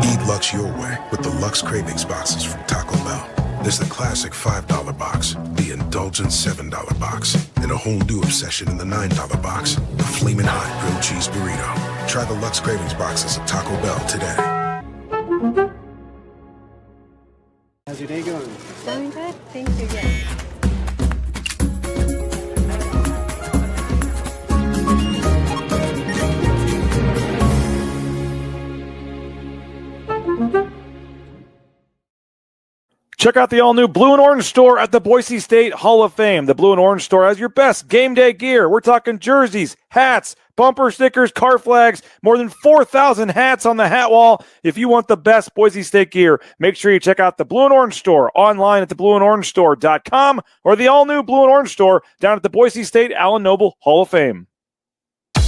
Eat Lux your way with the Lux Cravings boxes from Taco Bell. There's the classic $5 box, the indulgent $7 box, and a whole new obsession in the $9 box, the Flamin' Hot Grilled Cheese Burrito. Try the Lux Cravings boxes at Taco Bell today. How's your day going? Going good, thank you, yes. Check out the all-new Blue and Orange store at the Boise State Hall of Fame. The Blue and Orange store has your best game day gear. We're talking jerseys, hats, bumper stickers, car flags, more than 4,000 hats on the hat wall. If you want the best Boise State gear, make sure you check out the Blue and Orange store online at theblueandorangestore.com or the all-new Blue and Orange store down at the Boise State Allen Noble Hall of Fame.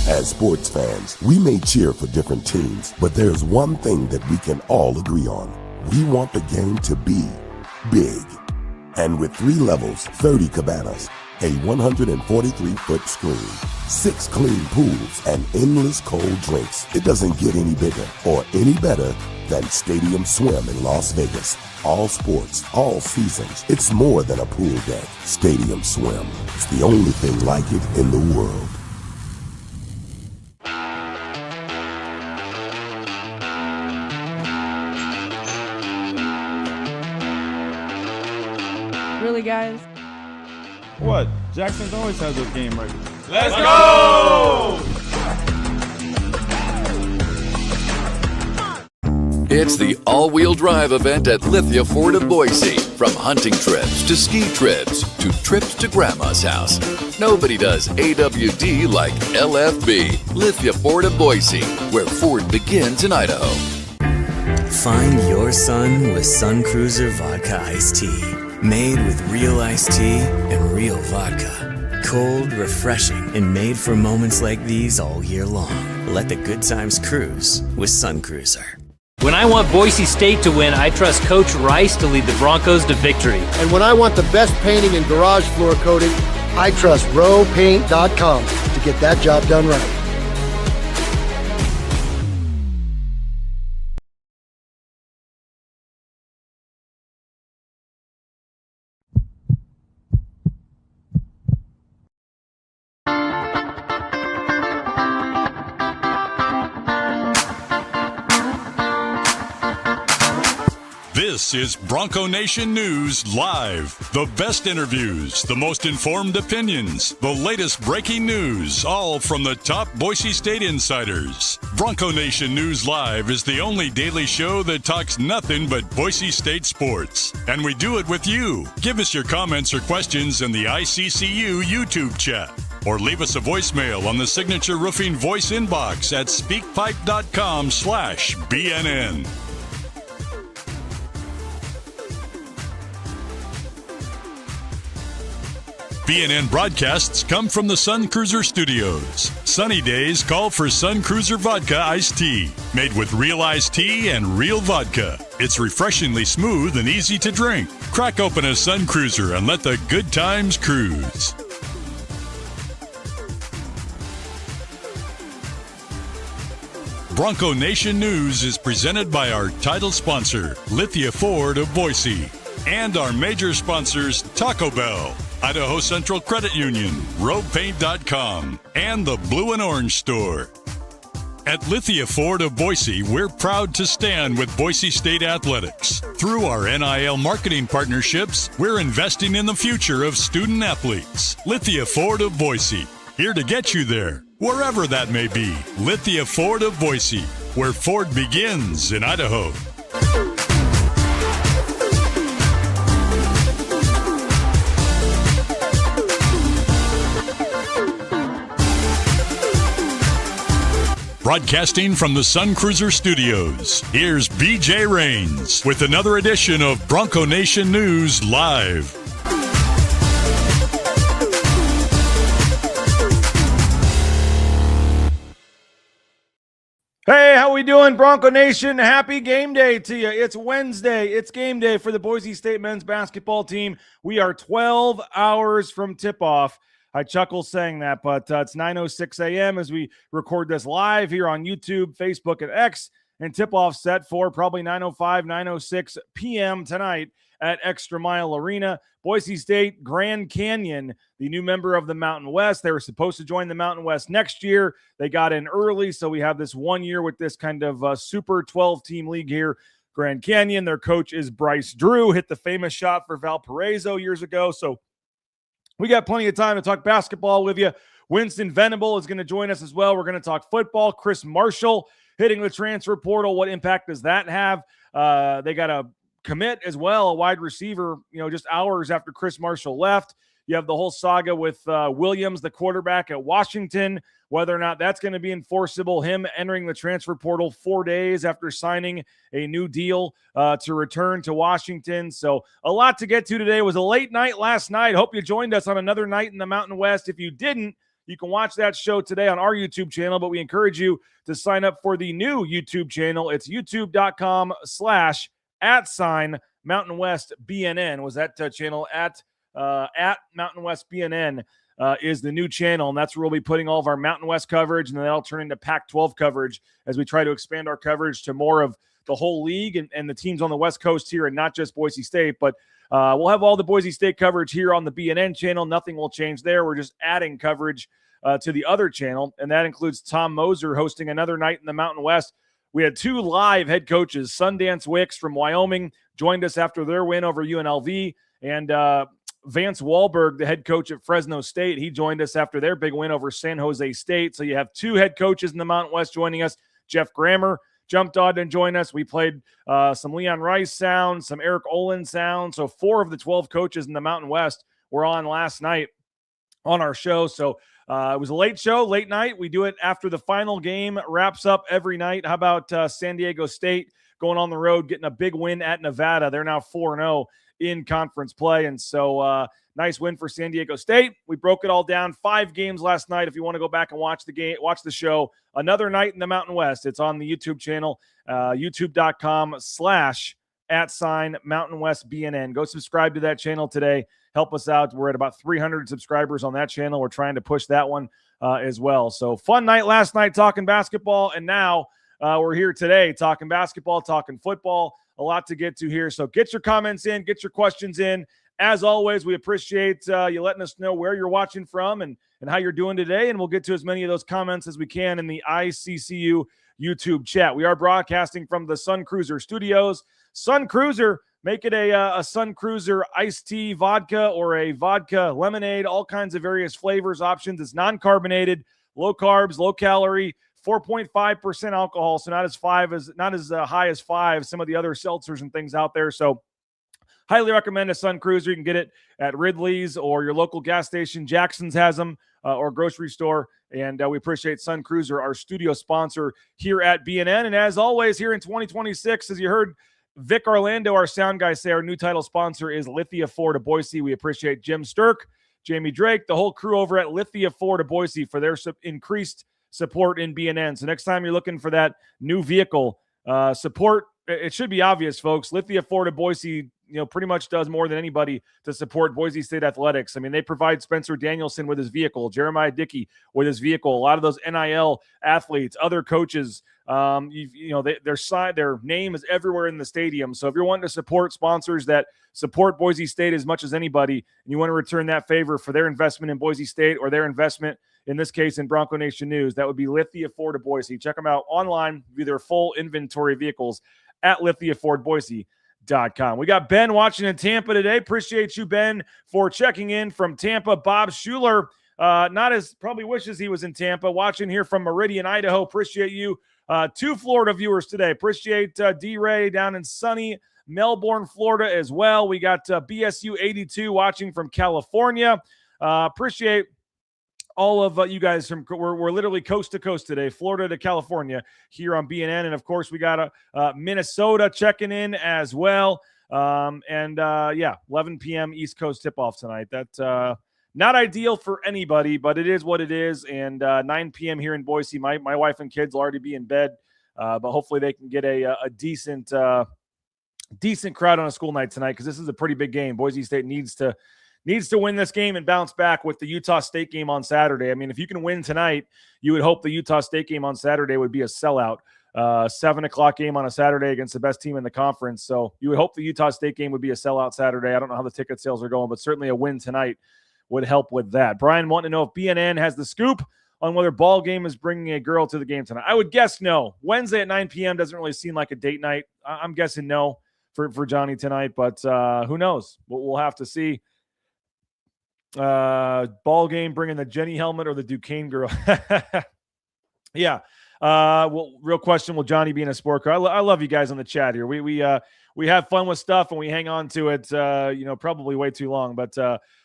As sports fans, we may cheer for different teams, but there's one thing that we can all agree on. We want the game to be big. And with 3 levels, 30 cabanas, a 143-foot screen, 6 clean pools, and endless cold drinks, it doesn't get any bigger or any better than Stadium Swim in Las Vegas. All sports, all seasons. It's more than a pool deck. Stadium Swim. It's the only thing like it in the world. Really, guys? What? Jackson's always had this game right. Let's go! It's the all-wheel drive event at Lithia Ford of Boise. From hunting trips to ski trips to trips to Grandma's house. Nobody does AWD like LFB, Lithia Ford of Boise, where Ford begins in Idaho. Find your sun with Sun Cruiser Vodka Iced Tea. Made with real iced tea and real vodka. Cold, refreshing, and made for moments like these all year long. Let the good times cruise with Sun Cruiser. When I want Boise State to win, I trust Coach Rice to lead the Broncos to victory. And when I want the best painting and garage floor coating, I trust rowpaint.com to get that job done right. This is Bronco Nation News Live. The best interviews, the most informed opinions, the latest breaking news, all from the top Boise State insiders. Bronco Nation News Live is the only daily show that talks nothing but Boise State sports. And we do it with you. Give us your comments or questions in the ICCU YouTube chat. Or leave us a voicemail on the Signature Roofing voice inbox at speakpipe.com/BNN. BNN broadcasts come from the Sun Cruiser Studios. Sunny days call for Sun Cruiser Vodka Iced Tea, made with real iced tea and real vodka. It's refreshingly smooth and easy to drink. Crack open a Sun Cruiser and let the good times cruise. Bronco Nation News is presented by our title sponsor, Lithia Ford of Boise, and our major sponsors, Taco Bell, Idaho Central Credit Union, RopePaint.com, and the Blue and Orange Store. At Lithia Ford of Boise, we're proud to stand with Boise State Athletics. Through our NIL marketing partnerships, we're investing in the future of student athletes. Lithia Ford of Boise, here to get you there, wherever that may be. Lithia Ford of Boise, where Ford begins in Idaho. Broadcasting from the Sun Cruiser Studios, here's BJ Rains with another edition of Bronco Nation News Live. Hey, how we doing, Bronco Nation? Happy game day to you. It's Wednesday. It's game day for the Boise State men's basketball team. We are 12 hours from tip-off. I chuckle saying that, but it's 9:06 a.m. as we record this live here on YouTube, Facebook, and X. and tip-off set for probably 9:05, 9:06 p.m. tonight at Extra Mile Arena. Boise State-Grand Canyon, the new member of the Mountain West. They were supposed to join the Mountain West next year. They got in early, so we have this 1 year with this kind of super 12-team league here. Grand Canyon, their coach is Bryce Drew, hit the famous shot for Valparaiso years ago. So we got plenty of time to talk basketball with you. Winston Venable is going to join us as well. We're going to talk football. Chris Marshall hitting the transfer portal. What impact does that have? They got a commit as well, a wide receiver, just hours after Chris Marshall left. You have the whole saga with Williams, the quarterback at Washington, whether or not that's going to be enforceable, him entering the transfer portal 4 days after signing a new deal to return to Washington. So a lot to get to today. It was a late night last night. Hope you joined us on another night in the Mountain West. If you didn't, you can watch that show today on our YouTube channel, but we encourage you to sign up for the new YouTube channel. It's youtube.com/@Mountain West BNN was that channel at Mountain West BNN is the new channel, and that's where we'll be putting all of our Mountain West coverage, and then that'll turn into Pac-12 coverage as we try to expand our coverage to more of the whole league and the teams on the West Coast here, and not just Boise State. But we'll have all the Boise State coverage here on the BNN channel. Nothing will change there. We're just adding coverage to the other channel, and that includes Tom Moser hosting another night in the Mountain West. We had two live head coaches. Sundance Wicks from Wyoming joined us after their win over UNLV, and Vance Wahlberg, the head coach at Fresno State, he joined us after their big win over San Jose State. So you have two head coaches in the Mountain West joining us. Jeff Grammer jumped on and joined us. We played some Leon Rice sounds, some Eric Olin sounds. So 4 of the 12 coaches in the Mountain West were on last night on our show. So it was a late show, late night. We do it after the final game wraps up every night. How about San Diego State going on the road, getting a big win at Nevada? They're now 4-0 in conference play. And so nice win for San Diego State. We broke it all down. 5 games last night. If you want to go back and watch the show, another night in the Mountain West, it's on the YouTube channel, youtube.com/@Mountain West BNN. Go subscribe to that channel today. Help us out. We're at about 300 subscribers on that channel. We're trying to push that one as well. So fun night last night talking basketball. And now we're here today talking basketball, talking football. A lot to get to here. So get your comments in, get your questions in. As always, we appreciate you letting us know where you're watching from and how you're doing today. And we'll get to as many of those comments as we can in the ICCU YouTube chat. We are broadcasting from the Sun Cruiser studios. Sun Cruiser, make it a Sun Cruiser iced tea vodka or a vodka lemonade, all kinds of various flavors, options. It's non-carbonated, low carbs, low calorie, 4.5% alcohol, so not as high as 5, some of the other seltzers and things out there. So highly recommend a Sun Cruiser. You can get it at Ridley's or your local gas station. Jackson's has them, or grocery store. And we appreciate Sun Cruiser, our studio sponsor here at BNN. And as always, here in 2026, as you heard Vic Orlando, our sound guy, say, our new title sponsor is Lithia Ford of Boise. We appreciate Jim Sturk, Jamie Drake, the whole crew over at Lithia Ford of Boise for their increased support in BNN. So next time you're looking for that new vehicle support, it should be obvious, folks. Lithia Ford of Boise, pretty much does more than anybody to support Boise State athletics. I mean, they provide Spencer Danielson with his vehicle, Jeremiah Dickey with his vehicle, a lot of those NIL athletes, other coaches. Their name is everywhere in the stadium. So if you're wanting to support sponsors that support Boise State as much as anybody, and you want to return that favor for their investment in Boise State or their investment, in this case, in Bronco Nation News, that would be Lithia Ford of Boise. Check them out online, view their full inventory of vehicles at LithiaFordBoise.com. We got Ben watching in Tampa today. Appreciate you, Ben, for checking in from Tampa. Bob Schuler, not as probably wishes he was in Tampa, watching here from Meridian, Idaho. Appreciate you. 2 Florida viewers today. Appreciate D-Ray down in sunny Melbourne, Florida as well. We got BSU 82 watching from California. Appreciate all of you guys from we're literally coast to coast today, Florida to California here on BNN. And of course, we got Minnesota checking in as well. 11 p.m. East Coast tip-off tonight. That's not ideal for anybody, but it is what it is. And 9 p.m. here in Boise, my wife and kids will already be in bed, but hopefully they can get a decent crowd on a school night tonight, because this is a pretty big game. Boise State needs to win this game and bounce back with the Utah State game on Saturday. I mean, if you can win tonight, you would hope the Utah State game on Saturday would be a sellout. 7:00 game on a Saturday against the best team in the conference. So you would hope the Utah State game would be a sellout Saturday. I don't know how the ticket sales are going, but certainly a win tonight would help with that. Brian wanting to know if BNN has the scoop on whether Ball Game is bringing a girl to the game tonight. I would guess no. Wednesday at 9 p.m. doesn't really seem like a date night. I'm guessing no for Johnny tonight, but who knows? We'll have to see. Ball Game bringing the Jenny helmet or the Duquesne girl. Yeah. Well, real question, will Johnny be in a sport car? I love you guys on the chat here. We have fun with stuff and we hang on to it, probably way too long, but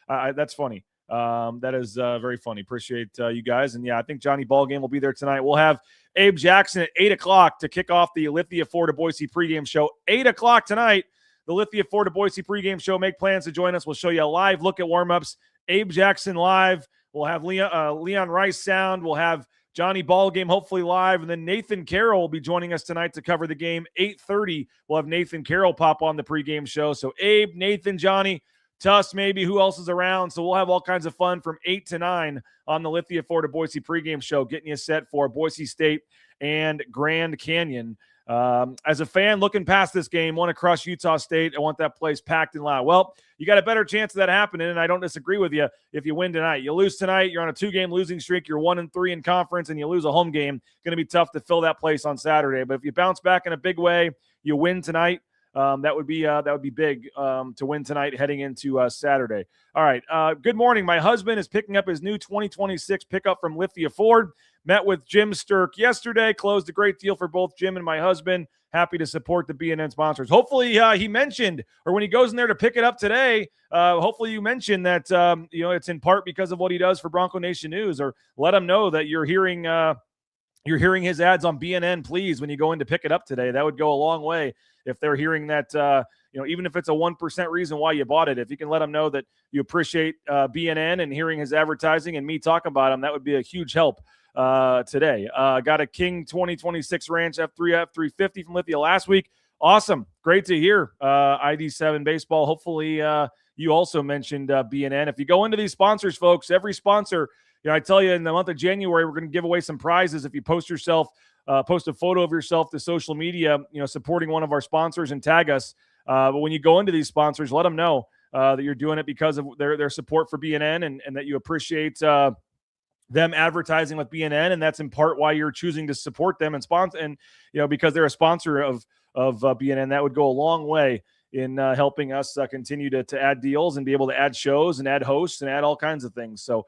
that's funny. That is very funny. Appreciate you guys. And yeah, I think Johnny Ball Game will be there tonight. We'll have Abe Jackson at 8:00 to kick off the Lithia Ford of Boise pregame show. 8:00 tonight, the Lithia Ford of Boise pregame show. Make plans to join us. We'll show you a live look at warmups. Abe Jackson live. We'll have Leon Rice sound. We'll have Johnny Ball Game hopefully live. And then Nathan Carroll will be joining us tonight to cover the game. 8:30, we'll have Nathan Carroll pop on the pregame show. So Abe, Nathan, Johnny, Tuss, maybe who else is around. So we'll have all kinds of fun from 8 to 9 on the Lithia Ford of Boise pregame show, getting you set for Boise State and Grand Canyon. As a fan looking past this game, want to crush Utah State. I want that place packed and loud. Well, you got a better chance of that happening, and I don't disagree with you if you win tonight. You lose tonight, you're on a 2-game losing streak, you're 1-3 in conference, and you lose a home game. Going to be tough to fill that place on Saturday. But if you bounce back in a big way, you win tonight. That would be big to win tonight heading into Saturday. All right. Good morning. My husband is picking up his new 2026 pickup from Lithia Ford. Met with Jim Sturk yesterday. Closed a great deal for both Jim and my husband. Happy to support the BNN sponsors. Hopefully he mentioned, or when he goes in there to pick it up today, hopefully you mentioned that it's in part because of what he does for Bronco Nation News, or let him know that you're hearing his ads on BNN, please, when you go in to pick it up today. That would go a long way if they're hearing that, even if it's a 1% reason why you bought it. If you can let them know that you appreciate BNN and hearing his advertising and me talk about him, that would be a huge help today. Got a King 2026 Ranch F3 F350 from Lithia last week. Awesome. Great to hear. ID7 Baseball. Hopefully you also mentioned BNN. If you go into these sponsors, folks, every sponsor, I tell you in the month of January, we're going to give away some prizes if you post a photo of yourself to social media, supporting one of our sponsors and tag us. But when you go into these sponsors, let them know that you're doing it because of their support for BNN and that you appreciate them advertising with BNN, and that's in part why you're choosing to support them and sponsor. And because they're a sponsor of BNN, that would go a long way in helping us continue to add deals and be able to add shows and add hosts and add all kinds of things. So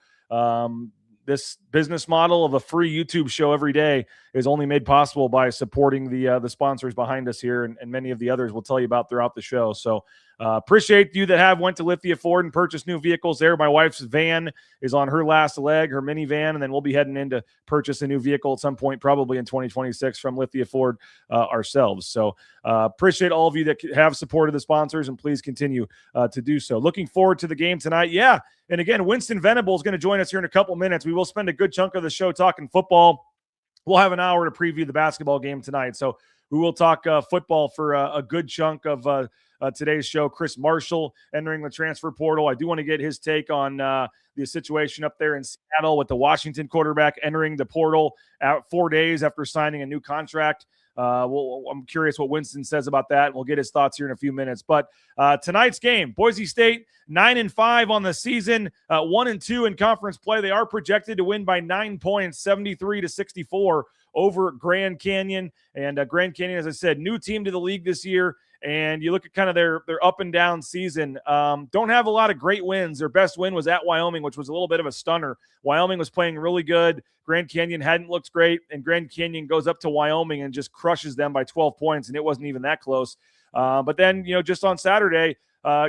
this business model of a free YouTube show every day is only made possible by supporting the sponsors behind us here, and many of the others we'll tell you about throughout the show. So appreciate you that went to Lithia Ford and purchased new vehicles there. My wife's van is on her last leg, her minivan, and then we'll be heading in to purchase a new vehicle at some point, probably in 2026 from Lithia Ford ourselves. So appreciate all of you that have supported the sponsors, and please continue to do so. Looking forward to the game tonight. Yeah. And again, Winston Venable is going to join us here in a couple minutes. We will spend a good chunk of the show talking football. We'll have an hour to preview the basketball game tonight. So we will talk football for a good chunk of today's show. Chris Marshall entering the transfer portal. I do want to get his take on the situation up there in Seattle with the Washington quarterback entering the portal 4 days after signing a new contract. I'm curious what Winston says about that. We'll get his thoughts here in a few minutes. But tonight's game, Boise State 9-5 on the season, 1-2 in conference play. They are projected to win by 9 points, 73-64 over Grand Canyon. And Grand Canyon, as I said, new team to the league this year. And you look at kind of their up and down season. Don't have a lot of great wins. Their best win was at Wyoming, which was a little bit of a stunner. Wyoming was playing really good. Grand Canyon hadn't looked great, and Grand Canyon goes up to Wyoming and just crushes them by 12 points, and it wasn't even that close. But then, just on Saturday,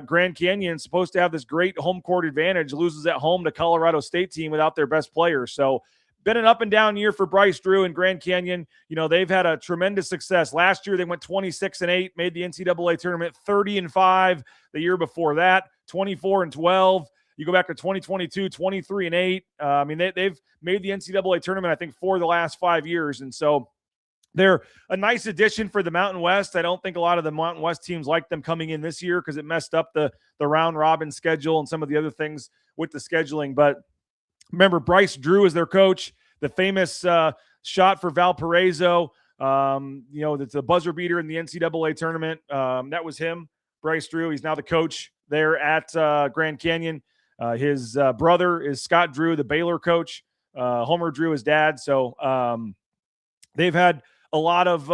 Grand Canyon, supposed to have this great home court advantage, loses at home to Colorado State team without their best player. So been an up and down year for Bryce Drew and Grand Canyon. They've had a tremendous success. Last year, they went 26-8, made the NCAA tournament 30-5. The year before that, 24-12. You go back to 2022, 23-8. They've made the NCAA tournament, I think, 4 of the last 5 years. And so they're a nice addition for the Mountain West. I don't think a lot of the Mountain West teams like them coming in this year because it messed up the round robin schedule and some of the other things with the scheduling. But remember, Bryce Drew is their coach. The famous shot for Valparaiso That's a buzzer beater in the NCAA tournament. That was him, Bryce Drew. He's now the coach there at Grand Canyon. His brother is Scott Drew, the Baylor coach. Homer Drew, his dad. So they've had a lot of,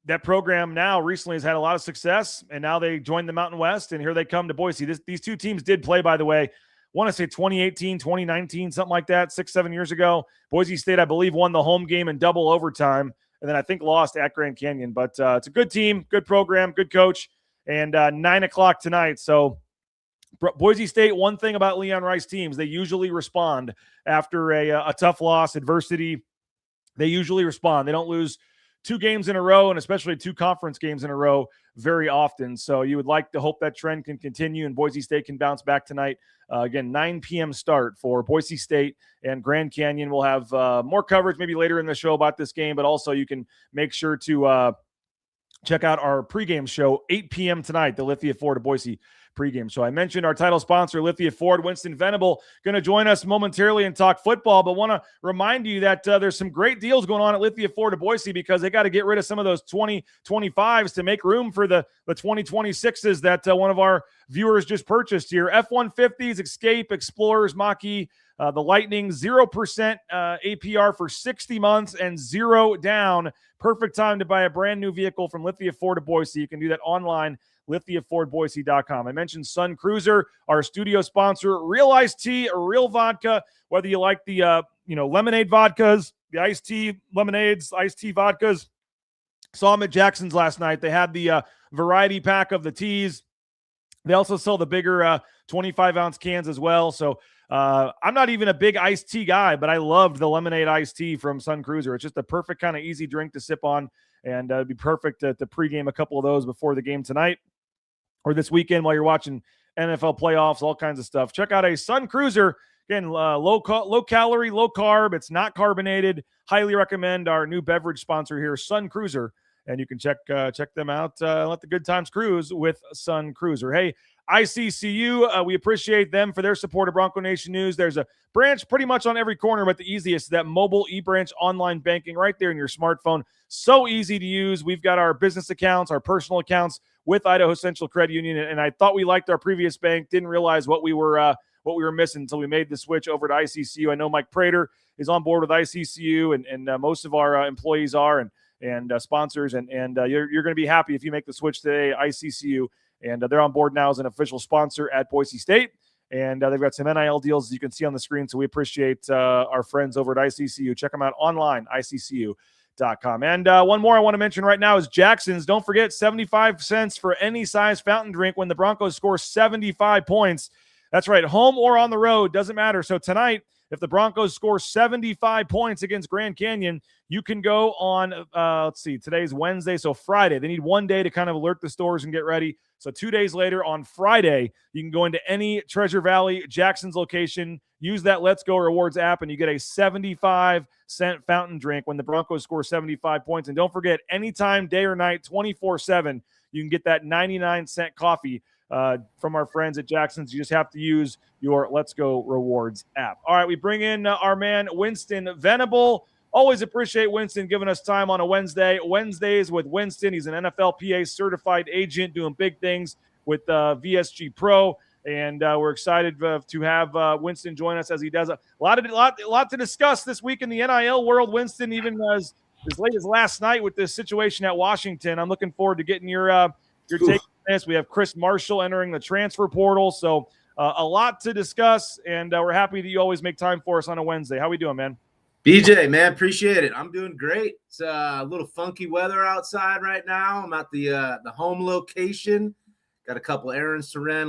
that program now recently has had a lot of success, and now they joined the Mountain West, and here they come to Boise. These two teams did play, by the way, I want to say 2018, 2019, something like that, 6-7 years ago. Boise State, I believe, won the home game in double overtime, and then I think lost at Grand Canyon. But it's a good team, good program, good coach, and 9 o'clock tonight. So Boise State, one thing about Leon Rice teams, they usually respond after a tough loss, adversity. They usually respond. They don't lose 2 games in a row, and especially 2 conference games in a row very often. So you would like to hope that trend can continue, and Boise State can bounce back tonight. Again, 9 p.m. start for Boise State and Grand Canyon. We'll have more coverage maybe later in the show about this game, but also you can make sure to check out our pregame show, 8 p.m. tonight, the Lithia Ford of Boise pregame show. I mentioned our title sponsor, Lithia Ford. Winston Venable going to join us momentarily and talk football, but want to remind you that there's some great deals going on at Lithia Ford of Boise because they got to get rid of some of those 2025s to make room for the 2026s that one of our viewers just purchased here. F-150s, Escape, Explorers, Mach-E, the Lightning, 0% APR for 60 months and 0 down. Perfect time to buy a brand new vehicle from Lithia Ford of Boise. You can do that online, LithiaFordBoise.com. I mentioned Sun Cruiser, our studio sponsor. Real iced tea or real vodka, whether you like the lemonade vodkas, the iced tea lemonades, iced tea vodkas. Saw them at Jackson's last night. They had the variety pack of the teas. They also sell the bigger 25-ounce cans as well. So I'm not even a big iced tea guy, but I loved the lemonade iced tea from Sun Cruiser. It's just a perfect kind of easy drink to sip on, and it'd be perfect to pregame a couple of those before the game tonight or this weekend while you're watching NFL playoffs, all kinds of stuff. Check out a Sun Cruiser. Again, low calorie, low carb. It's not carbonated. Highly recommend our new beverage sponsor here, Sun Cruiser. And you can check them out. Let the good times cruise with Sun Cruiser. Hey, ICCU, we appreciate them for their support of Bronco Nation News. There's a branch pretty much on every corner, but the easiest is that mobile e-branch online banking right there in your smartphone. So easy to use. We've got our business accounts, our personal accounts with Idaho Central Credit Union, and I thought we liked our previous bank. Didn't realize what we were missing until we made the switch over to ICCU. I know Mike Prater is on board with ICCU, and most of our employees are and sponsors, and you're going to be happy if you make the switch today, ICCU. And they're on board now as an official sponsor at Boise State. And they've got some NIL deals, as you can see on the screen. So we appreciate our friends over at ICCU. Check them out online, iccu.com. And one more I want to mention right now is Jackson's. Don't forget, 75 cents for any size fountain drink when the Broncos score 75 points. That's right, home or on the road, doesn't matter. So tonight, if the Broncos score 75 points against Grand Canyon, you can go on, today's Wednesday, so Friday. They need one day to kind of alert the stores and get ready. So 2 days later on Friday, you can go into any Treasure Valley, Jackson's location, use that Let's Go Rewards app, and you get a 75-cent fountain drink when the Broncos score 75 points. And don't forget, anytime, day or night, 24/7, you can get that 99-cent coffee from our friends at Jackson's. You just have to use your Let's Go Rewards app. All right, we bring in our man, Winston Venable. Always appreciate Winston giving us time on a Wednesday. Wednesdays with Winston. He's an NFLPA certified agent doing big things with VSG Pro. And we're excited to have Winston join us as he does a lot to discuss this week in the NIL world. Winston, even as late as last night with this situation at Washington. I'm looking forward to getting your take on this. We have Chris Marshall entering the transfer portal. So a lot to discuss, and we're happy that you always make time for us on a Wednesday. How we doing, man? BJ, man, appreciate it. I'm doing great. It's a little funky weather outside right now. I'm at the home location. Got a couple errands to run,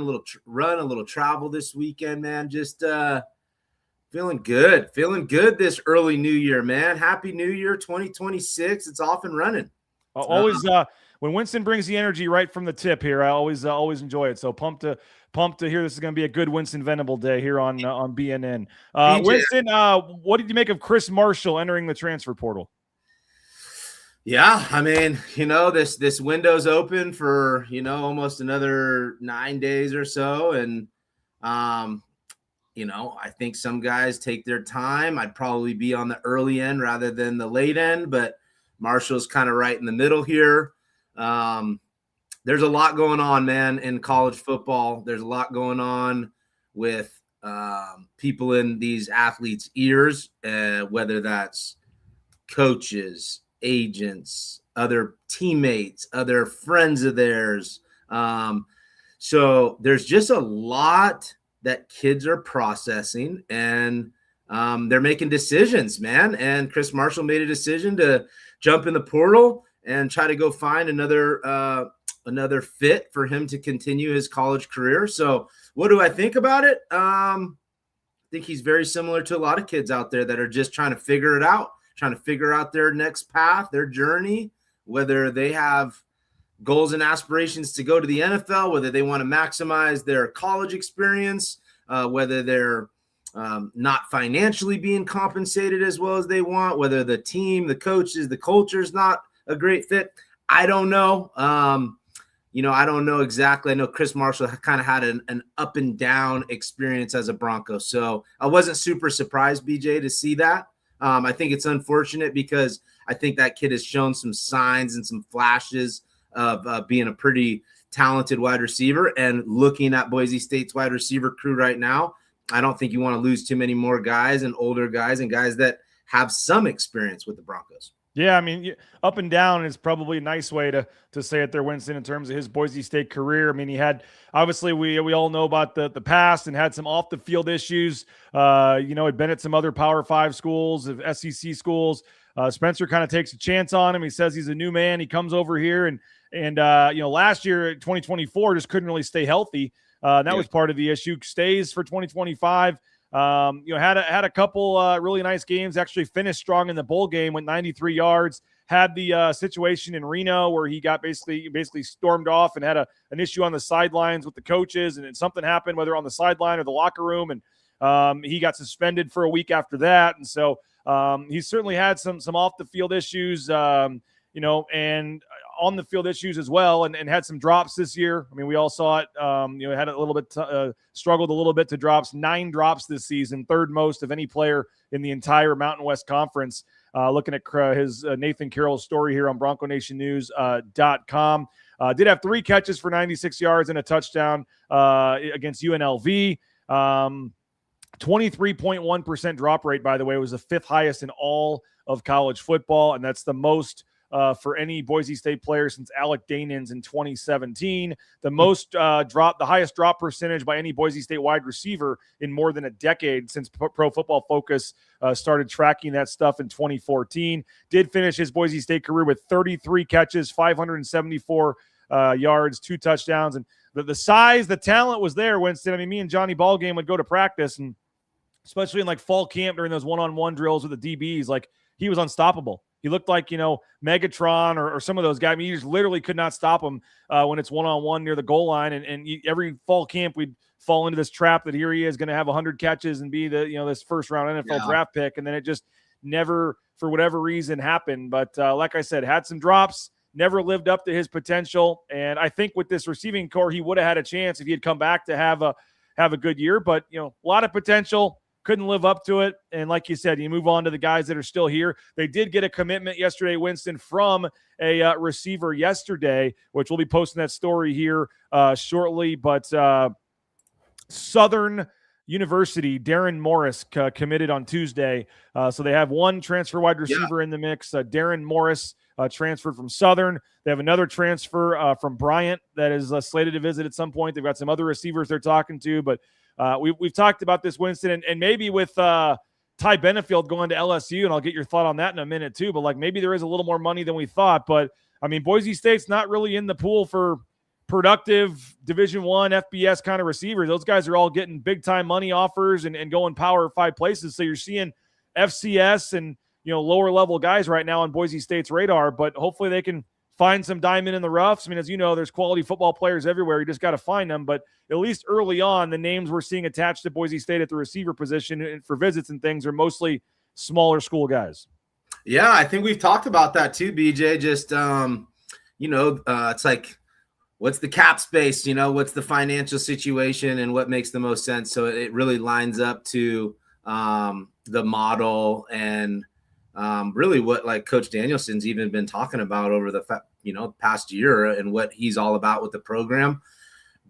a little travel this weekend, man. Just feeling good this early New Year, man. Happy New Year 2026. It's off and running. Always when Winston brings the energy right from the tip here, I always enjoy it. So pumped to hear this is going to be a good Winston Venable day here on BNN. Winston, what did you make of Chris Marshall entering the transfer portal? Yeah, I mean, this window's open for, almost another 9 days or so. And, I think some guys take their time. I'd probably be on the early end rather than the late end, but Marshall's kind of right in the middle here. There's a lot going on, man, in college football. There's a lot going on with people in these athletes' ears, whether that's coaches, agents, other teammates, other friends of theirs. So there's just a lot that kids are processing, and they're making decisions, man. And Chris Marshall made a decision to jump in the portal and try to go find another fit for him to continue his college career. So what do I think about it? I think he's very similar to a lot of kids out there that are just trying to figure it out, trying to figure out their next path, their journey, whether they have goals and aspirations to go to the NFL, whether they want to maximize their college experience, whether they're not financially being compensated as well as they want, whether the team, the coaches, the culture is not a great fit. I don't know. I don't know exactly. I know Chris Marshall kind of had an up and down experience as a Bronco. So I wasn't super surprised, BJ, to see that. I think it's unfortunate because I think that kid has shown some signs and some flashes of being a pretty talented wide receiver. And looking at Boise State's wide receiver crew right now, I don't think you want to lose too many more guys and older guys and guys that have some experience with the Broncos. Yeah, I mean, up and down is probably a nice way to say it there, Winston, in terms of his Boise State career. I mean, he had, obviously, we all know about the past and had some off-the-field issues. Had been at some other Power 5 schools, SEC schools. Spencer kind of takes a chance on him. He says he's a new man. He comes over here, and last year, 2024, just couldn't really stay healthy. That was part of the issue. Stays for 2025. Had a couple really nice games, actually finished strong in the bowl game, went 93 yards, had the situation in Reno where he got basically stormed off and had an issue on the sidelines with the coaches, and then something happened, whether on the sideline or the locker room, and he got suspended for a week after that. And so he's certainly had some off the field issues, and on the field issues as well, and had some drops this year. I mean, we all saw it. Had a little bit struggled a little bit to drops. 9 drops this season, third most of any player in the entire Mountain West Conference. Looking at his Nathan Carroll's story here on BroncoNationNews.com. Did have 3 catches for 96 yards and a touchdown against UNLV. 23.1% drop rate, by the way, was the 5th highest in all of college football, and that's the most for any Boise State player since Alec Dainins in 2017. The most the highest drop percentage by any Boise State wide receiver in more than a decade since Pro Football Focus started tracking that stuff in 2014. Did finish his Boise State career with 33 catches, 574 yards, 2 touchdowns, and the size, the talent was there, Winston. I mean, me and Johnny Ballgame would go to practice, and especially in like fall camp during those one-on-one drills with the DBs, like he was unstoppable. He looked like, Megatron or some of those guys. I mean, you just literally could not stop him when it's one-on-one near the goal line. And every fall camp, we'd fall into this trap that here he is going to have 100 catches and be this first-round NFL draft pick. And then it just never, for whatever reason, happened. But like I said, had some drops, never lived up to his potential. And I think with this receiving core, he would have had a chance if he had come back to have a good year. But, a lot of potential. Couldn't live up to it. And like you said, you move on to the guys that are still here. They did get a commitment yesterday, Winston, from a receiver yesterday, which we'll be posting that story here shortly. But Southern University, Darren Morris committed on Tuesday. So they have one transfer wide receiver in the mix. Darren Morris transferred from Southern. They have another transfer from Bryant that is slated to visit at some point. They've got some other receivers they're talking to, but we've talked about this, Winston, and maybe with Ty Benefield going to LSU, and I'll get your thought on that in a minute too, but like maybe there is a little more money than we thought. But I mean, Boise State's not really in the pool for productive Division I FBS kind of receivers. Those guys are all getting big time money offers and going Power 5 places. So you're seeing FCS and lower level guys right now on Boise State's radar, but hopefully they can find some diamond in the roughs. I mean, as you know, there's quality football players everywhere. You just got to find them. But at least early on, the names we're seeing attached to Boise State at the receiver position and for visits and things are mostly smaller school guys. Yeah, I think we've talked about that too, BJ. Just, it's like, what's the cap space? What's the financial situation and what makes the most sense? So it really lines up to the model and really what like Coach Danielson's even been talking about over the past year and what he's all about with the program.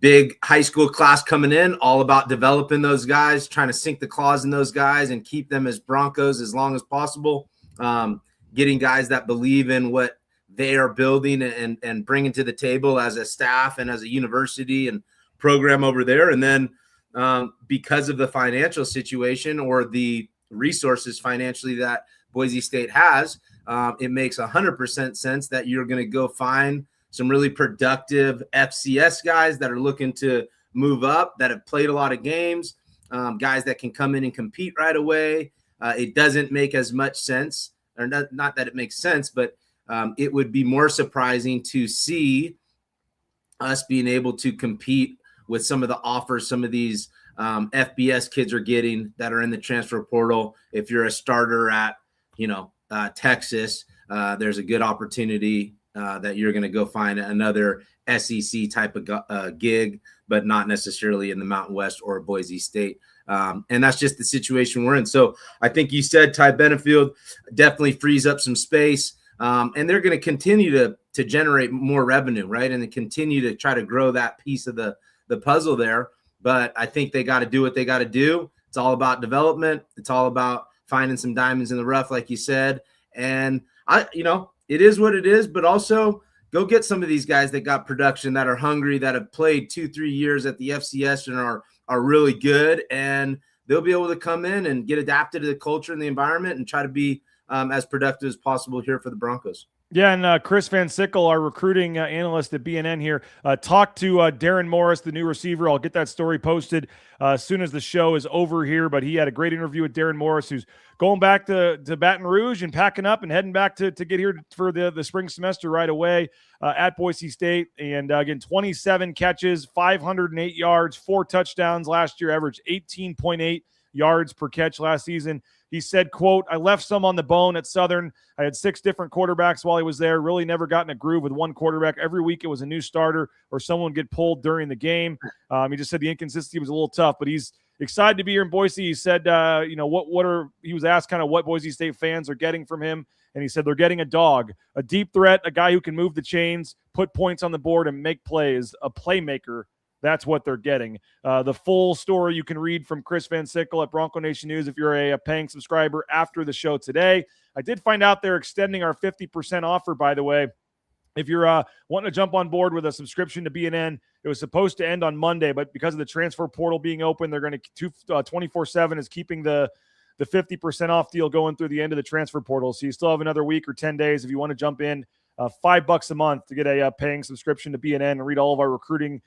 Big high school class coming in, all about developing those guys, trying to sink the claws in those guys and keep them as Broncos as long as possible. Getting guys that believe in what they are building and bringing to the table as a staff and as a university and program over there. And then because of the financial situation or the resources financially that Boise State has, it makes 100% sense that you're going to go find some really productive FCS guys that are looking to move up, that have played a lot of games, guys that can come in and compete right away. It doesn't make as much sense, or not that it makes sense, but it would be more surprising to see us being able to compete with some of the offers some of these FBS kids are getting that are in the transfer portal. If you're a starter at, Texas, there's a good opportunity that you're going to go find another SEC type of gig, but not necessarily in the Mountain West or Boise State. And that's just the situation we're in. So I think you said Ty Benefield definitely frees up some space, and they're going to continue to generate more revenue, right? And they continue to try to grow that piece of the puzzle there. But I think they got to do what they got to do. It's all about development. It's all about finding some diamonds in the rough, like you said. And it is what it is, but also go get some of these guys that got production, that are hungry, that have played 2-3 years at the FCS and are really good, and they'll be able to come in and get adapted to the culture and the environment and try to be as productive as possible here for the Broncos. Yeah, and Chris Van Sickle, our recruiting analyst at BNN here, talked to Darren Morris, the new receiver. I'll get that story posted as soon as the show is over here, but he had a great interview with Darren Morris, who's going back to Baton Rouge and packing up and heading back to get here for the spring semester right away at Boise State. And again, 27 catches, 508 yards, 4 touchdowns last year, averaged 18.8 yards per catch last season. He said, quote, "I left some on the bone at Southern. I had 6 different quarterbacks while he was there. Really never got in a groove with one quarterback. Every week it was a new starter or someone get pulled during the game." He just said the inconsistency was a little tough, but he's excited to be here in Boise. He said, he was asked kind of what Boise State fans are getting from him. And he said they're getting a dog, a deep threat, a guy who can move the chains, put points on the board and make plays, a playmaker. That's what they're getting. The full story you can read from Chris Van Sickle at Bronco Nation News if you're a paying subscriber after the show today. I did find out they're extending our 50% offer, by the way. If you're wanting to jump on board with a subscription to BNN, it was supposed to end on Monday, but because of the transfer portal being open, they're going to 24/7 is keeping the 50% off deal going through the end of the transfer portal. So you still have another week or 10 days if you want to jump in. $5 a month to get a paying subscription to BNN and read all of our recruiting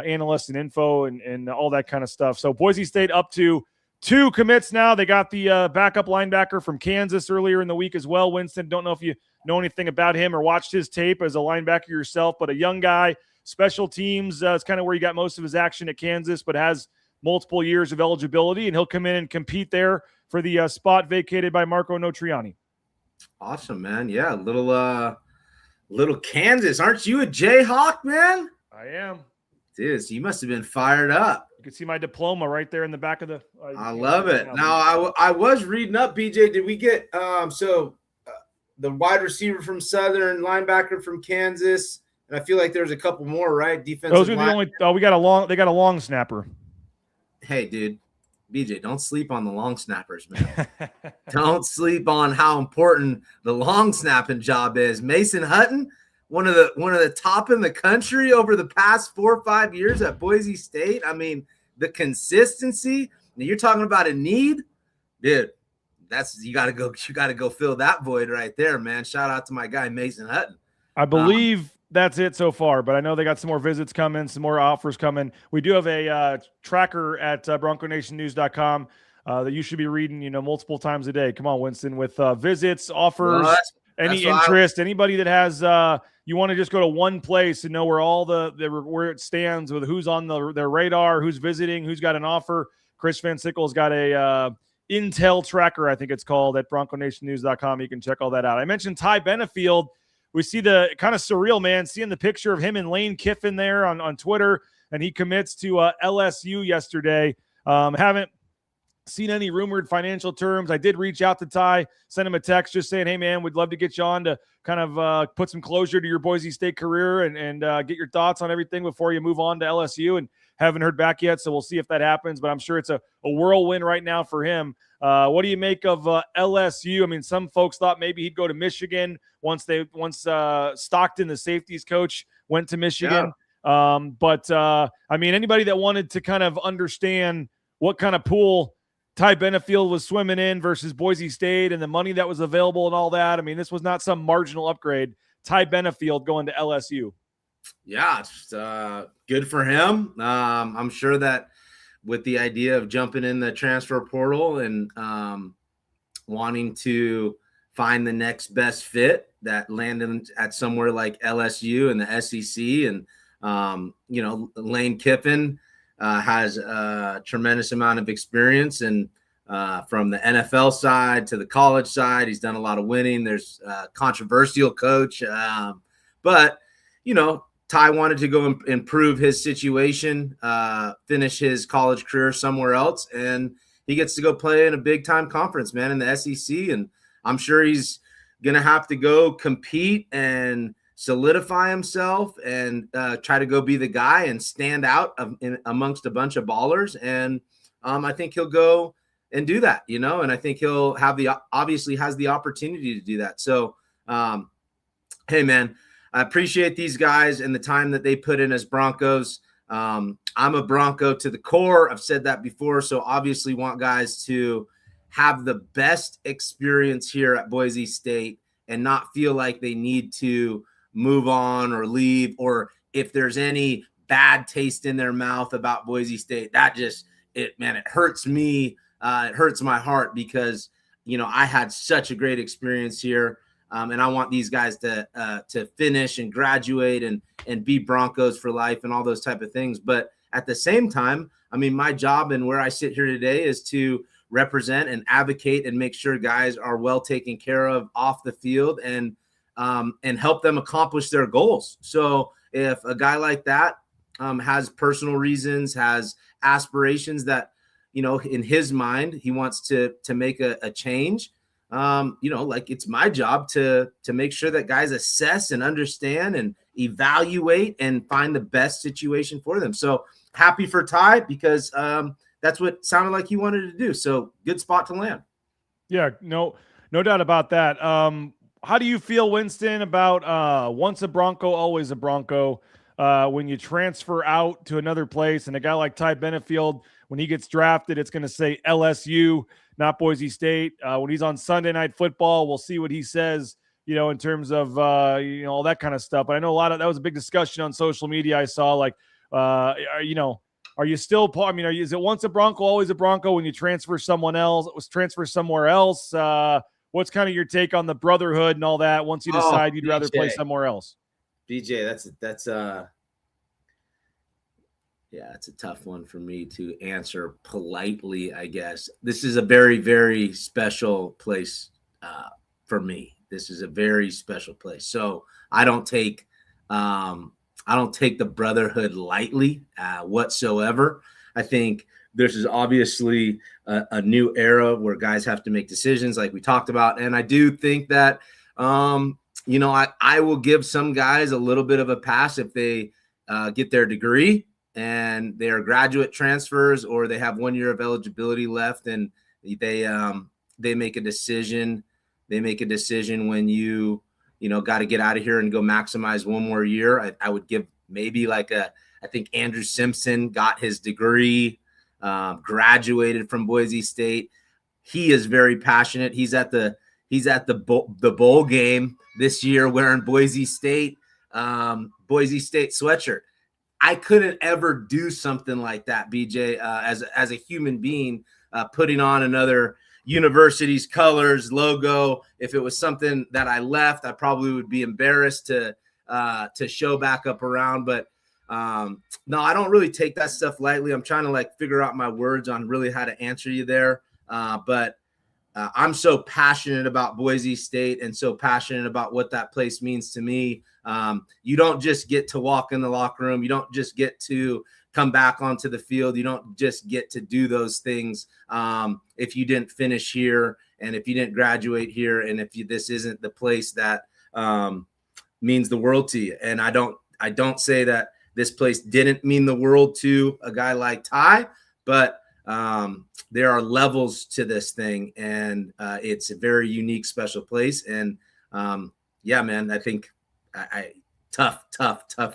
analysts and info and all that kind of stuff. So Boise State up to 2 commits now. They got the backup linebacker from Kansas earlier in the week as well. Winston, don't know if you know anything about him or watched his tape as a linebacker yourself, but a young guy, special teams is kind of where he got most of his action at Kansas, but has multiple years of eligibility, and he'll come in and compete there for the spot vacated by Marco Notriani. Awesome, man. Yeah, little Kansas. Aren't you a Jayhawk, man? I am. Dude, so you must have been fired up. You can see my diploma right there in the back of the. I love it. Now, I was reading up, BJ. Did we get the wide receiver from Southern, linebacker from Kansas, and I feel like there's a couple more, right? Defensive. Those are the only. Oh, they got a long snapper. Hey, dude, BJ, don't sleep on the long snappers, man. Don't sleep on how important the long snapping job is. Mason Hutton, one of the top in the country over the past 4 or 5 years at Boise State. I mean, the consistency. You're talking about a need, dude. You gotta go fill that void right there, man. Shout out to my guy Mason Hutton. I believe that's it so far, but I know they got some more visits coming, some more offers coming. We do have a tracker at BroncoNationNews.com that you should be reading, multiple times a day. Come on, Winston, with visits, offers, any interest, anybody that has. You want to just go to one place and know where all where it stands with who's on their radar, who's visiting, who's got an offer. Chris Van Sickle's got a Intel tracker, I think it's called, at BroncoNationNews.com. You can check all that out. I mentioned Ty Benefield. We see the kind of surreal, man, seeing the picture of him and Lane Kiffin there on Twitter, and he commits to LSU yesterday. Haven't seen any rumored financial terms. I did reach out to Ty, send him a text just saying, hey, man, we'd love to get you on to kind of put some closure to your Boise State career and get your thoughts on everything before you move on to LSU. And haven't heard back yet, so we'll see if that happens. But I'm sure it's a whirlwind right now for him. What do you make of LSU? I mean, some folks thought maybe he'd go to Michigan once Stockton, the safeties coach, went to Michigan. Yeah. I mean, anybody that wanted to kind of understand what kind of pool Ty Benefield was swimming in versus Boise State and the money that was available and all that. I mean, this was not some marginal upgrade. Ty Benefield going to LSU. Yeah, it's good for him. I'm sure that with the idea of jumping in the transfer portal and wanting to find the next best fit, that landed at somewhere like LSU and the SEC. And, Lane Kiffin has a tremendous amount of experience, and from the NFL side to the college side, he's done a lot of winning. There's a controversial coach, but Ty wanted to go improve his situation, finish his college career somewhere else, and he gets to go play in a big time conference, man, in the SEC. And I'm sure he's going to have to go compete and solidify himself and try to go be the guy and stand out amongst a bunch of ballers. And I think he'll go and do that, and I think he'll have obviously has the opportunity to do that. So, hey, man, I appreciate these guys and the time that they put in as Broncos. I'm a Bronco to the core. I've said that before. So obviously want guys to have the best experience here at Boise State and not feel like they need to move on or leave, or if there's any bad taste in their mouth about Boise State, it hurts me. It hurts my heart because, I had such a great experience here. And I want these guys to finish and graduate and be Broncos for life and all those type of things. But at the same time, I mean, my job and where I sit here today is to represent and advocate and make sure guys are well taken care of off the field and help them accomplish their goals. So if a guy like that has personal reasons, has aspirations that, in his mind, he wants to make a change, it's my job to make sure that guys assess and understand and evaluate and find the best situation for them. So happy for Ty because that's what sounded like he wanted to do. So good spot to land. Yeah, no doubt about that. How do you feel, Winston, about once a Bronco, always a Bronco? When you transfer out to another place and a guy like Ty Benefield, when he gets drafted, it's going to say LSU, not Boise State. When he's on Sunday Night Football, we'll see what he says, in terms of, all that kind of stuff. But I know that was a big discussion on social media. I saw are you still, is it once a Bronco, always a Bronco when you transfer somewhere else? What's kind of your take on the brotherhood and all that once you decide you'd rather play somewhere else? BJ, it's a tough one for me to answer politely, I guess. This is a very, very special place for me. This is a very special place. So I don't take the brotherhood lightly whatsoever. I think this is obviously a new era where guys have to make decisions like we talked about. And I do think that, I will give some guys a little bit of a pass if they get their degree and they are graduate transfers or they have 1 year of eligibility left and they make a decision. They make a decision when you got to get out of here and go maximize 1 more year. I would give maybe I think Andrew Simpson got his degree, graduated from Boise State. He is very passionate. He's at the bowl game this year wearing Boise State sweatshirt. I couldn't ever do something like that, BJ, as a human being, putting on another university's colors, logo. If it was something that I left, I probably would be embarrassed to show back up around. But no, I don't really take that stuff lightly. I'm trying to figure out my words on really how to answer you there. But I'm so passionate about Boise State and so passionate about what that place means to me. You don't just get to walk in the locker room. You don't just get to come back onto the field. You don't just get to do those things if you didn't finish here and if you didn't graduate here and if this isn't the place that means the world to you. And I don't say that this place didn't mean the world to a guy like Ty, but there are levels to this thing, and it's a very unique, special place. And yeah, man, I think tough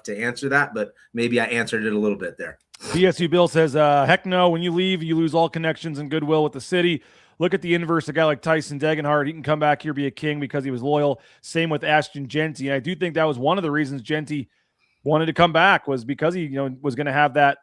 to answer that, but maybe I answered it a little bit there. BSU Bill says, heck no, when you leave, you lose all connections and goodwill with the city. Look at the inverse, a guy like Tyson Degenhardt, he can come back here, be a king because he was loyal. Same with Ashton Jeanty. And I do think that was one of the reasons Jeanty wanted to come back, was because he was going to have that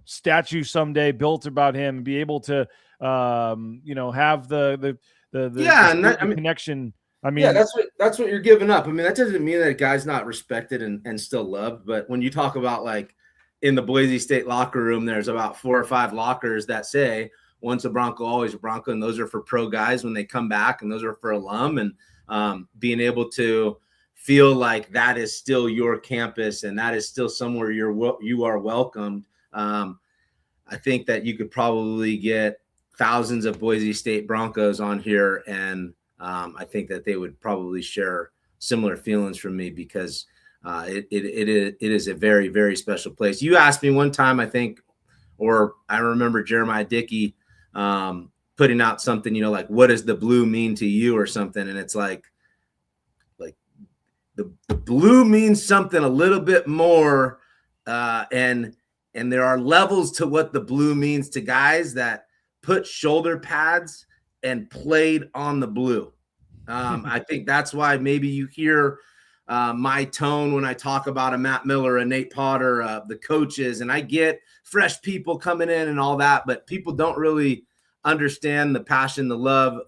statue someday built about him and be able to have the connection. I mean, yeah, that's what you're giving up. I mean, that doesn't mean that a guy's not respected and still loved. But when you talk about, like, in the Boise State locker room, there's about 4 or 5 lockers that say once a Bronco, always a Bronco. And those are for pro guys when they come back, and those are for alum. And being able to feel like that is still your campus and that is still somewhere you are welcomed. I think that you could probably get thousands of Boise State Broncos on here, and I think that they would probably share similar feelings from me, because it is a very, very special place. You asked me one time, I think, or I remember Jeremiah Dickey putting out something, like, what does the blue mean to you or something? And it's like the blue means something a little bit more, and there are levels to what the blue means to guys that put shoulder pads and played on the blue. I think that's why maybe you hear my tone when I talk about a Matt Miller, a Nate Potter, the coaches, and I get fresh people coming in and all that, but people don't really understand the passion, the love,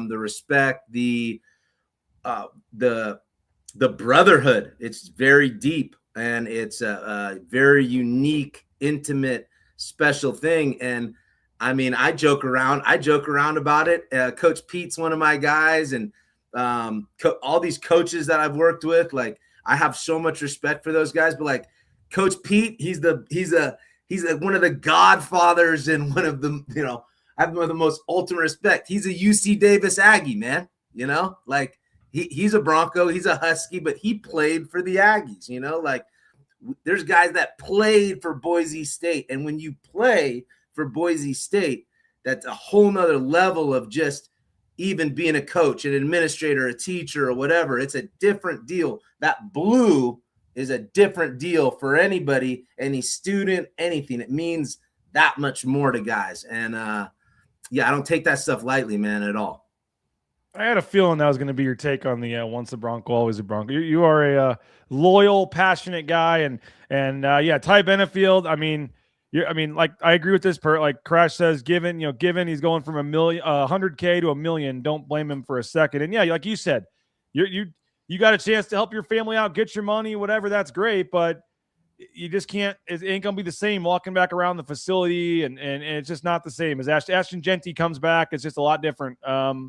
the respect, the brotherhood. It's very deep, and it's a very unique, intimate, special thing. And I mean, I joke around about it. Coach Pete's one of my guys, and all these coaches that I've worked with, like, I have so much respect for those guys. But, like, Coach Pete, he's one of the godfathers, and one of the, I have one of the most ultimate respect. He's a UC Davis Aggie, man. Like, he's a Bronco, he's a Husky, but he played for the Aggies. Like, there's guys that played for Boise State, and when you play for Boise State, that's a whole nother level of just even being a coach, an administrator, a teacher, or whatever. It's a different deal. That blue is a different deal for anybody, any student, anything. It means that much more to guys. And yeah, I don't take that stuff lightly, man, at all. I had a feeling that was going to be your take on the once a Bronco, always a Bronco. You are a loyal, passionate guy, and yeah, Ty Benefield. I mean, like, I agree with this. Like Crash says, given he's going from $100K to $1 million. Don't blame him for a second. And yeah, like you said, you got a chance to help your family out, get your money, whatever. That's great, but you just can't. It ain't gonna be the same walking back around the facility, and it's just not the same. As Ashton Jeanty comes back, it's just a lot different.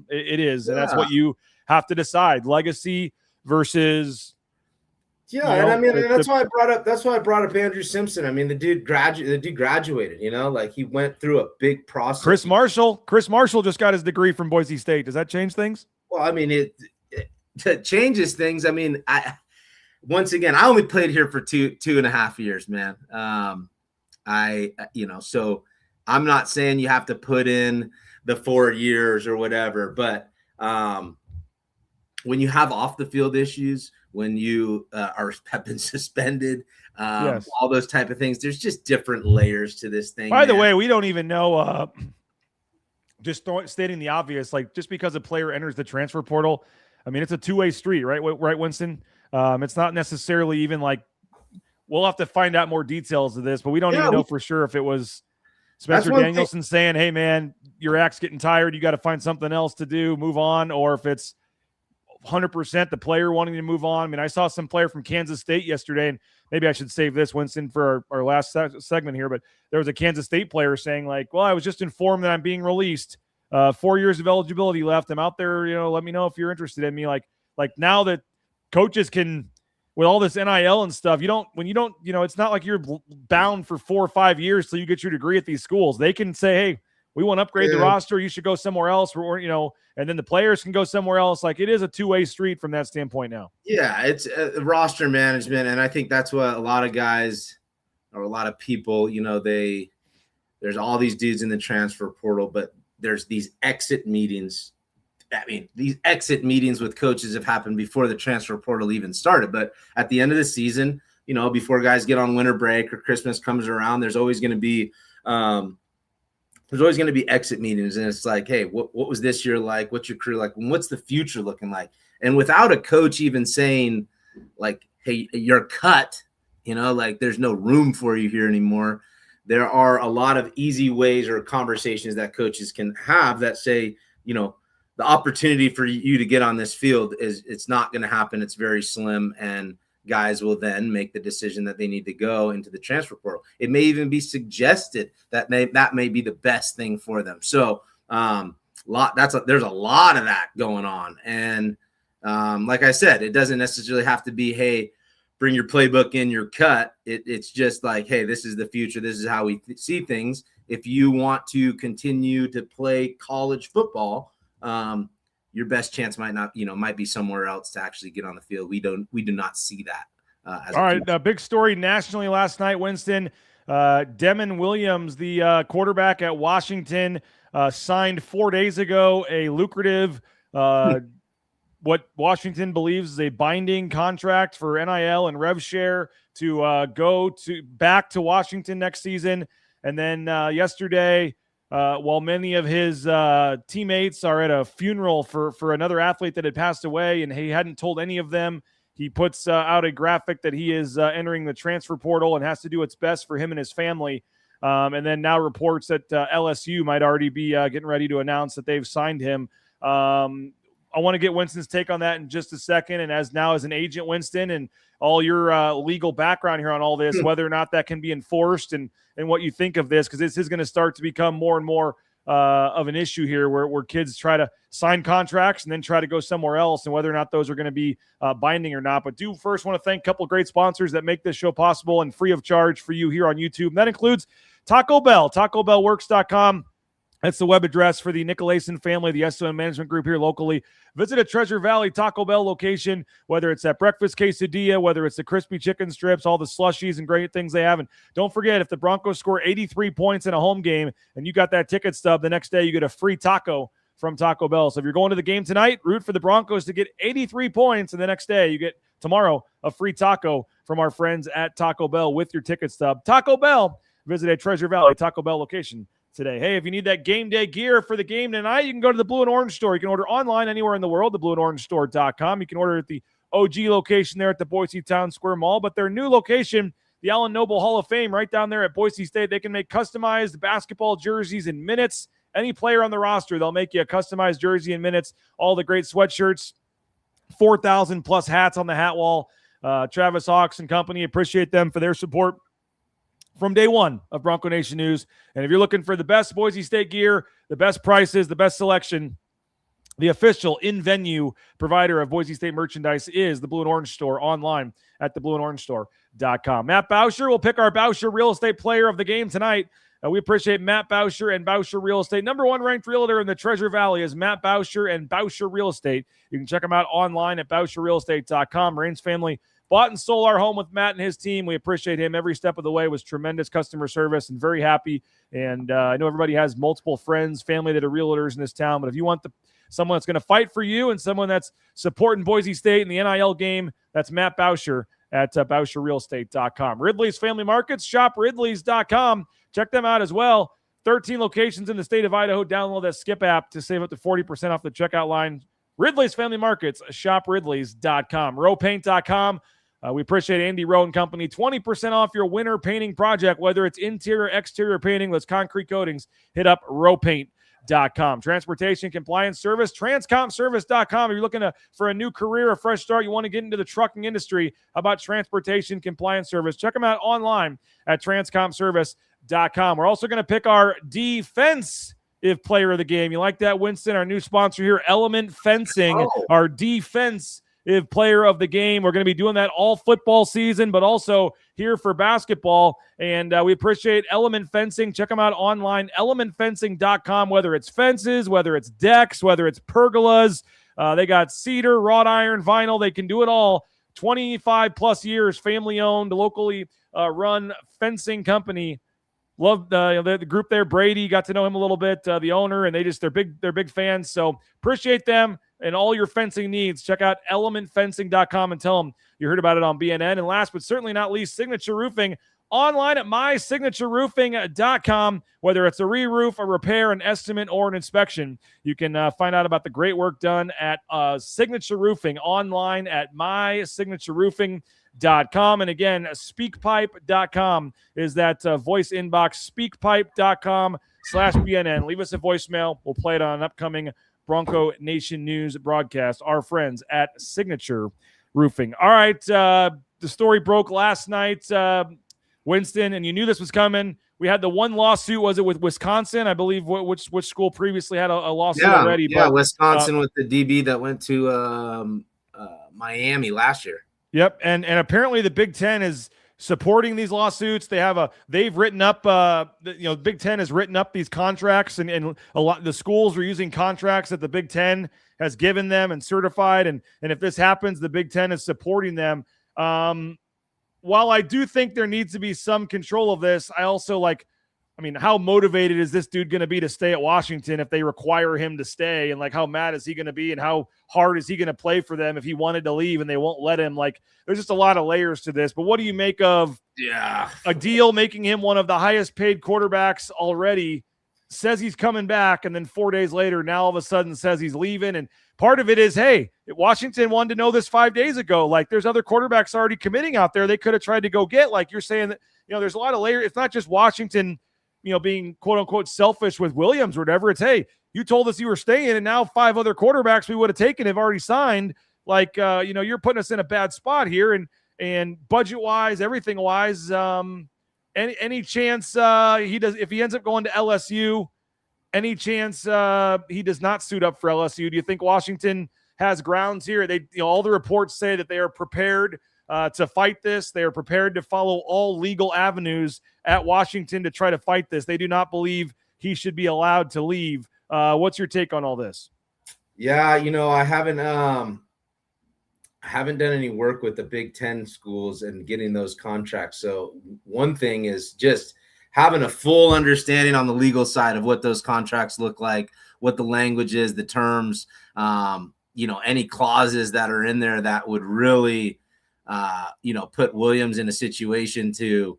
It is, and that's what you have to decide: legacy versus. Yeah, and I mean, that's why I brought up Andrew Simpson. I mean, the dude graduated. Like, he went through a big process. Chris Marshall just got his degree from Boise State. Does that change things? Well, I mean, it changes things. I mean, once again, I only played here for two and a half years, man. So I'm not saying you have to put in the 4 years or whatever, but when you have off the field issues, when you have been suspended, yes, all those type of things, there's just different layers to this thing. By the way, we don't even know, just stating the obvious, like, just because a player enters the transfer portal, I mean, it's a two-way street, right, Winston? It's not necessarily even like, we'll have to find out more details of this, but we don't even know for sure if it was Spencer Danielson saying, hey, man, your act's getting tired, you got to find something else to do, move on, or if it's 100% the player wanting to move on. I mean, I saw some player from Kansas State yesterday, and maybe I should save this, Winston, for our last segment here, but there was a Kansas State player saying, like, well, I was just informed that I'm being released. 4 years of eligibility left. I'm out there, let me know if you're interested in me. Like now that coaches can, with all this NIL and stuff, it's not like you're bound for 4 or 5 years till you get your degree at these schools. They can say, hey, we want to upgrade the roster. You should go somewhere else, and then the players can go somewhere else. Like, it is a two-way street from that standpoint now. Yeah, it's roster management, and I think that's what a lot of guys or a lot of people, there's all these dudes in the transfer portal, but there's these exit meetings. I mean, these exit meetings with coaches have happened before the transfer portal even started. But at the end of the season, before guys get on winter break or Christmas comes around, there's always going to be exit meetings. And it's like, hey, what was this year like? What's your career like? And what's the future looking like? And without a coach even saying, like, hey, you're cut, there's no room for you here anymore. There are a lot of easy ways or conversations that coaches can have that say, the opportunity for you to get on this field it's not going to happen. It's very slim, and guys will then make the decision that they need to go into the transfer portal. It may even be suggested that may be the best thing for them. So there's a lot of that going on. And like I said, it doesn't necessarily have to be, hey, bring your playbook in, your cut. It's just like, hey, this is the future. This is how we see things. If you want to continue to play college football, your best chance might be somewhere else to actually get on the field. We do not see that. All right. Big story nationally last night, Winston. Demon Williams, the quarterback at Washington, signed 4 days ago a lucrative, what Washington believes is a binding contract for NIL and rev share to go back to Washington next season. And then yesterday, while many of his teammates are at a funeral for another athlete that had passed away, and he hadn't told any of them, he puts out a graphic that he is entering the transfer portal and has to do what's best for him and his family. And then now reports that LSU might already be getting ready to announce that they've signed him. I want to get Winston's take on that in just a second. And as an agent, Winston, and all your legal background here on all this, whether or not that can be enforced and what you think of this, because this is going to start to become more and more of an issue here where kids try to sign contracts and then try to go somewhere else, and whether or not those are going to be binding or not. But do first want to thank a couple of great sponsors that make this show possible and free of charge for you here on YouTube. And that includes Taco Bell, TacoBellWorks.com. That's the web address for the Nicolason family, the SOM management group here locally. Visit a Treasure Valley Taco Bell location, whether it's that breakfast quesadilla, whether it's the crispy chicken strips, all the slushies and great things they have. And don't forget, if the Broncos score 83 points in a home game and you got that ticket stub, the next day you get a free taco from Taco Bell. So if you're going to the game tonight, root for the Broncos to get 83 points, and the next day you get tomorrow a free taco from our friends at Taco Bell with your ticket stub. Taco Bell, visit a Treasure Valley Taco Bell location today. Hey, if you need that game day gear for the game tonight, you can go to the Blue and Orange store. You can order online anywhere in the world, theblueandorangestore.com. You can order at the OG location there at the Boise Town Square Mall, but their new location, the Allen Noble Hall of Fame, right down there at Boise State, they can make customized basketball jerseys in minutes. Any player on the roster, they'll make you a customized jersey in minutes. All the great sweatshirts, 4,000 plus hats on the hat wall. Travis Hawks and company, appreciate them for their support from day one of Bronco Nation News. And if you're looking for the best Boise State gear, the best prices, the best selection, the official in-venue provider of Boise State merchandise is the Blue and Orange Store online at theblueandorangestore.com. Matt Bauscher will pick our Bauscher Real Estate Player of the game tonight. We appreciate Matt Bauscher and Bauscher Real Estate. Number one ranked realtor in the Treasure Valley is Matt Bauscher and Bauscher Real Estate. You can check them out online at BauscherRealEstate.com. Rain's family bought and sold our home with Matt and his team. We appreciate him every step of the way. It was tremendous customer service and very happy. And I know everybody has multiple friends, family that are realtors in this town. But if you want someone that's going to fight for you and someone that's supporting Boise State in the NIL game, that's Matt Bauscher at BauscherRealEstate.com. Ridley's Family Markets, shop Ridley's.com. Check them out as well. 13 locations in the state of Idaho. Download that Skip app to save up to 40% off the checkout line. Ridley's Family Markets, shop Ridley's.com. Rowpaint.com. We appreciate Andy Rowe and Company. 20% off your winter painting project, whether it's interior, exterior painting, those concrete coatings. Hit up rowpaint.com. Transportation Compliance Service, transcompservice.com. If you're looking for a new career, a fresh start, you want to get into the trucking industry, how about Transportation Compliance Service? Check them out online at transcompservice.com. We're also going to pick our defense player of the game. You like that, Winston? Our new sponsor here, Element Fencing, our defensive player of the game. We're going to be doing that all football season, but also here for basketball. And we appreciate Element Fencing. Check them out online, elementfencing.com, whether it's fences, whether it's decks, whether it's pergolas. They got cedar, wrought iron, vinyl. They can do it all. 25 plus years, family owned, locally run fencing company. Love the group there. Brady, got to know him a little bit, the owner, and they're big fans. So appreciate them and all your fencing needs. Check out elementfencing.com and tell them you heard about it on BNN. And last but certainly not least, Signature Roofing online at mysignatureroofing.com. Whether it's a re-roof, a repair, an estimate, or an inspection, you can find out about the great work done at Signature Roofing online at mysignatureroofing.com. And again, speakpipe.com is that voice inbox, speakpipe.com/BNN. Leave us a voicemail. We'll play it on an upcoming Bronco Nation News broadcast. Our friends at Signature Roofing. All right, the story broke last night, Winston, and you knew this was coming. We had the one lawsuit. Was it with Wisconsin? I believe which school previously had a lawsuit already. Yeah, but, Wisconsin with the DB that went to Miami last year. Yep, and apparently the Big Ten is supporting these lawsuits. They've written up Big Ten has written up these contracts, and a lot the schools are using contracts that the Big Ten has given them and certified. And if this happens, the Big Ten is supporting them. While I do think there needs to be some control of this, I also how motivated is this dude going to be to stay at Washington if they require him to stay? And how mad is he going to be, and how hard is he going to play for them if he wanted to leave and they won't let him? There's just a lot of layers to this. But what do you make of a deal making him one of the highest paid quarterbacks already, says he's coming back, and then 4 days later, now all of a sudden says he's leaving? And part of it is, hey, Washington wanted to know this 5 days ago. There's other quarterbacks already committing out there they could have tried to go get. You're saying that, there's a lot of layers. It's not just Washington, being quote unquote selfish with Williams or whatever. It's, hey, you told us you were staying, and now 5 other quarterbacks we would have taken have already signed. You're putting us in a bad spot here, and budget wise, everything wise. Any chance if he ends up going to LSU, any chance he does not suit up for LSU? Do you think Washington has grounds here? All the reports say that they are prepared to fight this. They are prepared to follow all legal avenues at Washington to try to fight this. They do not believe he should be allowed to leave. What's your take on all this? Yeah, I haven't done any work with the Big Ten schools and getting those contracts. So one thing is just having a full understanding on the legal side of what those contracts look like, what the language is, the terms, any clauses that are in there that would really, put Williams in a situation to,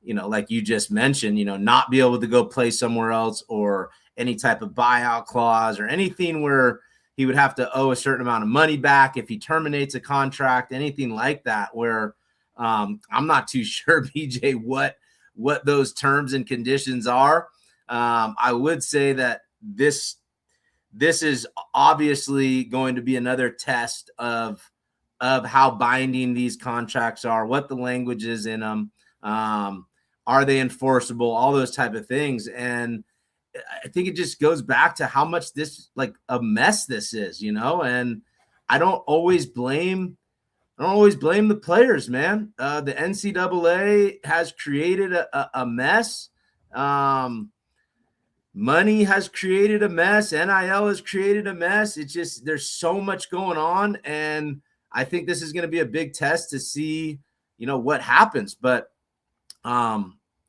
like you just mentioned, not be able to go play somewhere else, or any type of buyout clause or anything where he would have to owe a certain amount of money back if he terminates a contract, anything like that, where I'm not too sure, BJ, what those terms and conditions are. I would say that this is obviously going to be another test of how binding these contracts are, what the language is in them, are they enforceable, all those type of things. And I think it just goes back to how much this a mess this is, and I don't always blame the players, man. The NCAA has created a mess. Money has created a mess. NIL has created a mess. It's just, there's so much going on. And I think this is going to be a big test to see, what happens. But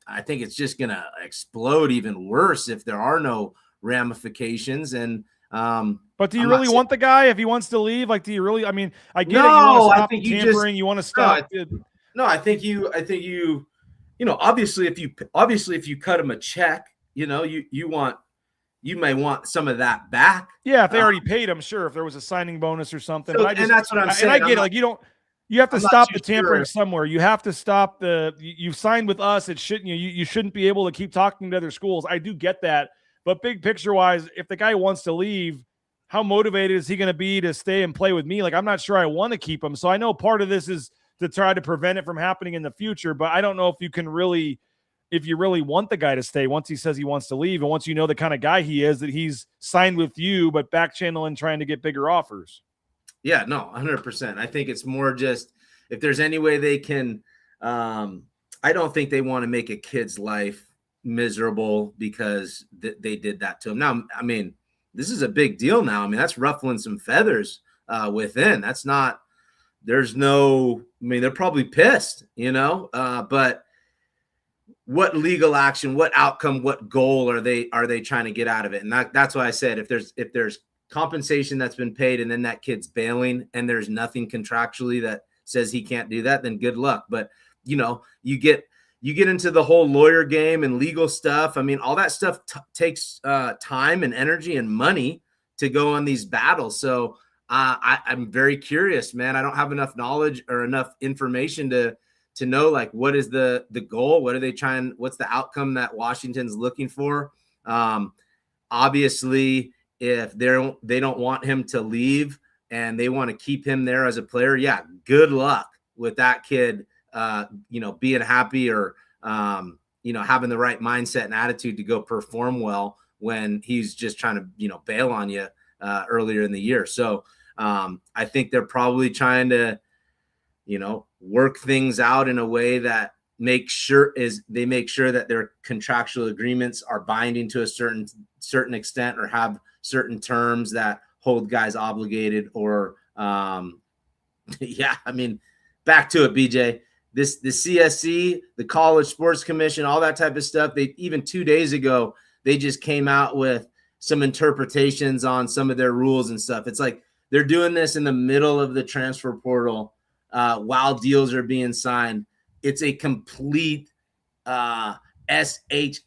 I think it's just going to explode even worse if there are no ramifications. And but do you really want the guy if he wants to leave? Do you really? I mean, I get it. You want to stop the tampering. You want to stop. No, I think you. Obviously, if you cut him a check, you may want some of that back. Yeah, if they already paid him, sure. If there was a signing bonus or something. So, and that's what I'm saying. And I get it. You have to stop the tampering somewhere. You have to stop you signed with us. It shouldn't, you shouldn't be able to keep talking to other schools. I do get that. But big picture wise, if the guy wants to leave, how motivated is he going to be to stay and play with me? I'm not sure I want to keep him. So I know part of this is to try to prevent it from happening in the future, but I don't know if you can really, if you really want the guy to stay once he says he wants to leave, and once you know the kind of guy he is, that he's signed with you, but back channeling trying to get bigger offers. Yeah, no, 100%. I think it's more just if there's any way they can. I don't think they want to make a kid's life miserable because they did that to him. Now, I mean, this is a big deal now. I mean, that's ruffling some feathers within. That's not. There's no. I mean, they're probably pissed, but. What legal action, what outcome, what goal are they trying to get out of it? And that's why I said if there's compensation that's been paid and then that kid's bailing and there's nothing contractually that says he can't do that, then good luck. But you get into the whole lawyer game and legal stuff. I mean, all that stuff takes time and energy and money to go on these battles. So I'm very curious, man. I don't have enough knowledge or enough information to know, like, what is the goal? What are they trying? What's the outcome that Washington's looking for? Obviously, if they don't want him to leave and they want to keep him there as a player, yeah, good luck with that kid, being happy or, having the right mindset and attitude to go perform well when he's just trying to, bail on you earlier in the year. So I think they're probably trying to, work things out in a way that make sure that their contractual agreements are binding to a certain extent or have certain terms that hold guys obligated or, I mean, back to it, BJ, the CSC, the College Sports Commission, all that type of stuff. They even 2 days ago, they just came out with some interpretations on some of their rules and stuff. It's like they're doing this in the middle of the transfer portal while deals are being signed. It's a complete SHIT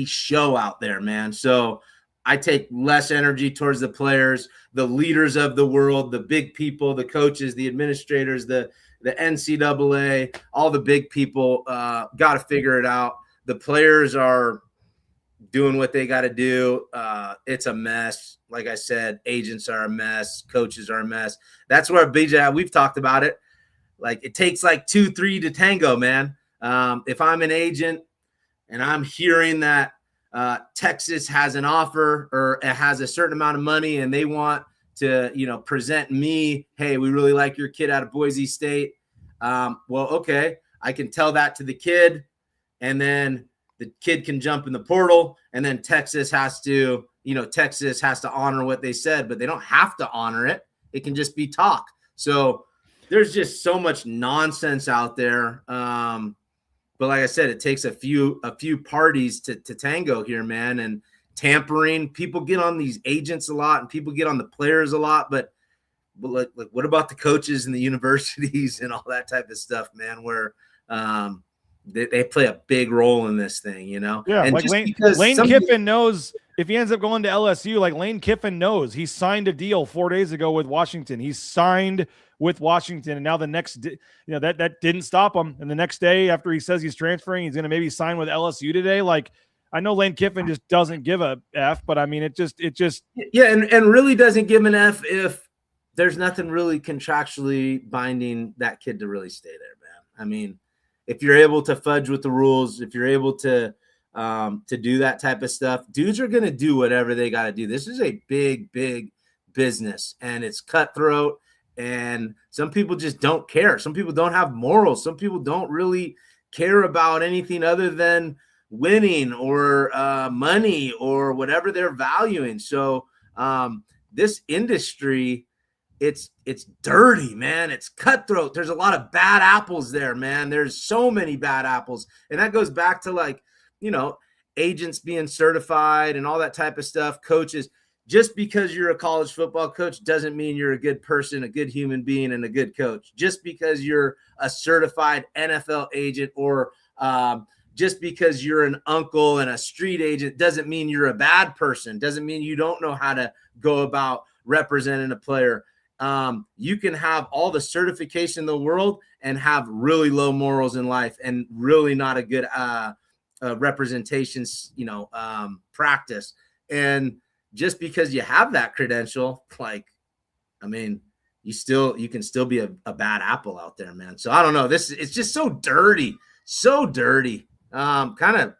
show out there, man. So I take less energy towards the players, the leaders of the world, the big people, the coaches, the administrators, the NCAA, all the big people got to figure it out. The players are doing what they got to do. It's a mess. Like I said, agents are a mess. Coaches are a mess. That's where BJ, we've talked about it. Like it takes like 2-3 to tango, man. If I'm an agent and I'm hearing that Texas has an offer or it has a certain amount of money and they want to, present me, hey, we really like your kid out of Boise State. Well, okay, I can tell that to the kid, and then the kid can jump in the portal, and then Texas has to honor what they said, but they don't have to honor it. It can just be talk. So there's just so much nonsense out there. But like I said, it takes a few parties to tango here, man. And tampering, people get on these agents a lot, and people get on the players a lot. But like what about the coaches and the universities and all that type of stuff, man? Where they play a big role in this thing, Yeah, and like Lane Kiffin knows if he ends up going to LSU. Like Lane Kiffin knows he signed a deal 4 days ago with Washington. He signed with Washington, and now the next, that didn't stop him. And the next day, after he says he's transferring, he's going to maybe sign with LSU today. Like, I know Lane Kiffin just doesn't give a F, but I mean, it just and really doesn't give an F if there's nothing really contractually binding that kid to really stay there, man. I mean, if you're able to fudge with the rules, if you're able to do that type of stuff, dudes are going to do whatever they got to do. This is a big, big business, and it's cutthroat. And some people just don't care. Some people don't have morals. Some people don't really care about anything other than winning or money or whatever they're valuing. So this industry, it's dirty, man. It's cutthroat. There's a lot of bad apples there, man. There's so many bad apples. And that goes back to like, agents being certified and all that type of stuff, coaches. Just because you're a college football coach doesn't mean you're a good person, a good human being, and a good coach. Just because you're a certified NFL agent or just because you're an uncle and a street agent doesn't mean you're a bad person. Doesn't mean you don't know how to go about representing a player. You can have all the certification in the world and have really low morals in life and really not a good representations, practice. And just because you have that credential, like, I mean, you can still be a bad apple out there, man. So I don't know. It's just so dirty, so dirty. Kind of,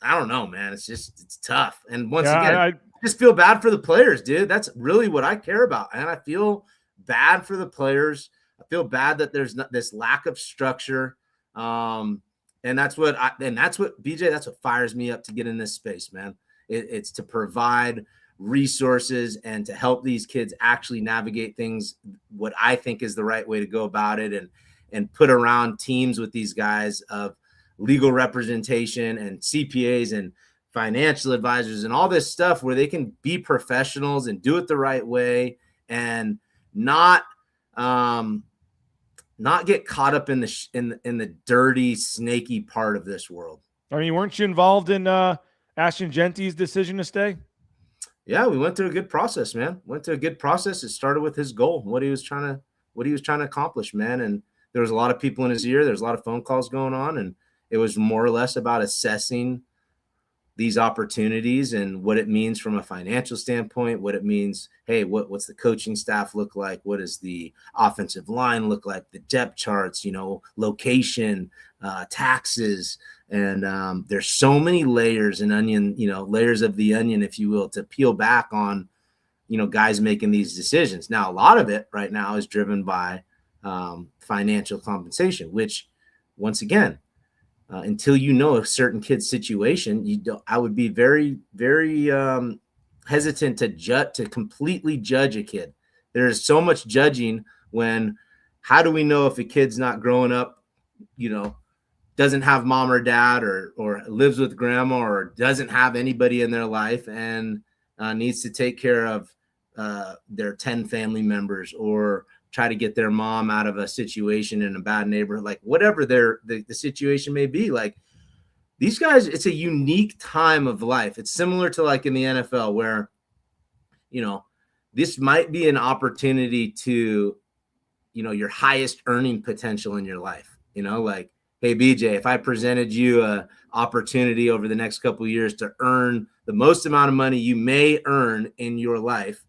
I don't know, man. It's tough. And once Yeah, again, I just feel bad for the players, dude. That's really what I care about. And I feel bad for the players. I feel bad that there's not this lack of structure. And that's what BJ, that's what fires me up to get in this space, man. It's to provide resources and to help these kids actually navigate things, what I think is the right way to go about it, and put around teams with these guys of legal representation and CPAs and financial advisors and all this stuff where they can be professionals and do it the right way and not get caught up in the dirty, snaky part of this world. I mean, weren't you involved in Ashton Genty's decision to stay? Yeah, we went through a good process, man. It started with his goal, what he was trying to accomplish, man. And there was a lot of people in his ear. There's a lot of phone calls going on, and it was more or less about assessing these opportunities and what it means from a financial standpoint, what it means. Hey, what's the coaching staff look like? What does the offensive line look like? The depth charts, location, taxes. And there's so many layers and layers of the onion, if you will, to peel back on, guys making these decisions. Now, a lot of it right now is driven by financial compensation, which once again, until a certain kid's situation, I would be very, very hesitant to completely judge a kid. There's so much judging how do we know if a kid's not growing up, doesn't have mom or dad or lives with grandma or doesn't have anybody in their life and needs to take care of their 10 family members or try to get their mom out of a situation in a bad neighborhood, like whatever the situation may be. Like these guys, it's a unique time of life. It's similar to like in the NFL where, this might be an opportunity to, your highest earning potential in your life, like, hey, BJ, if I presented you a opportunity over the next couple of years to earn the most amount of money you may earn in your life,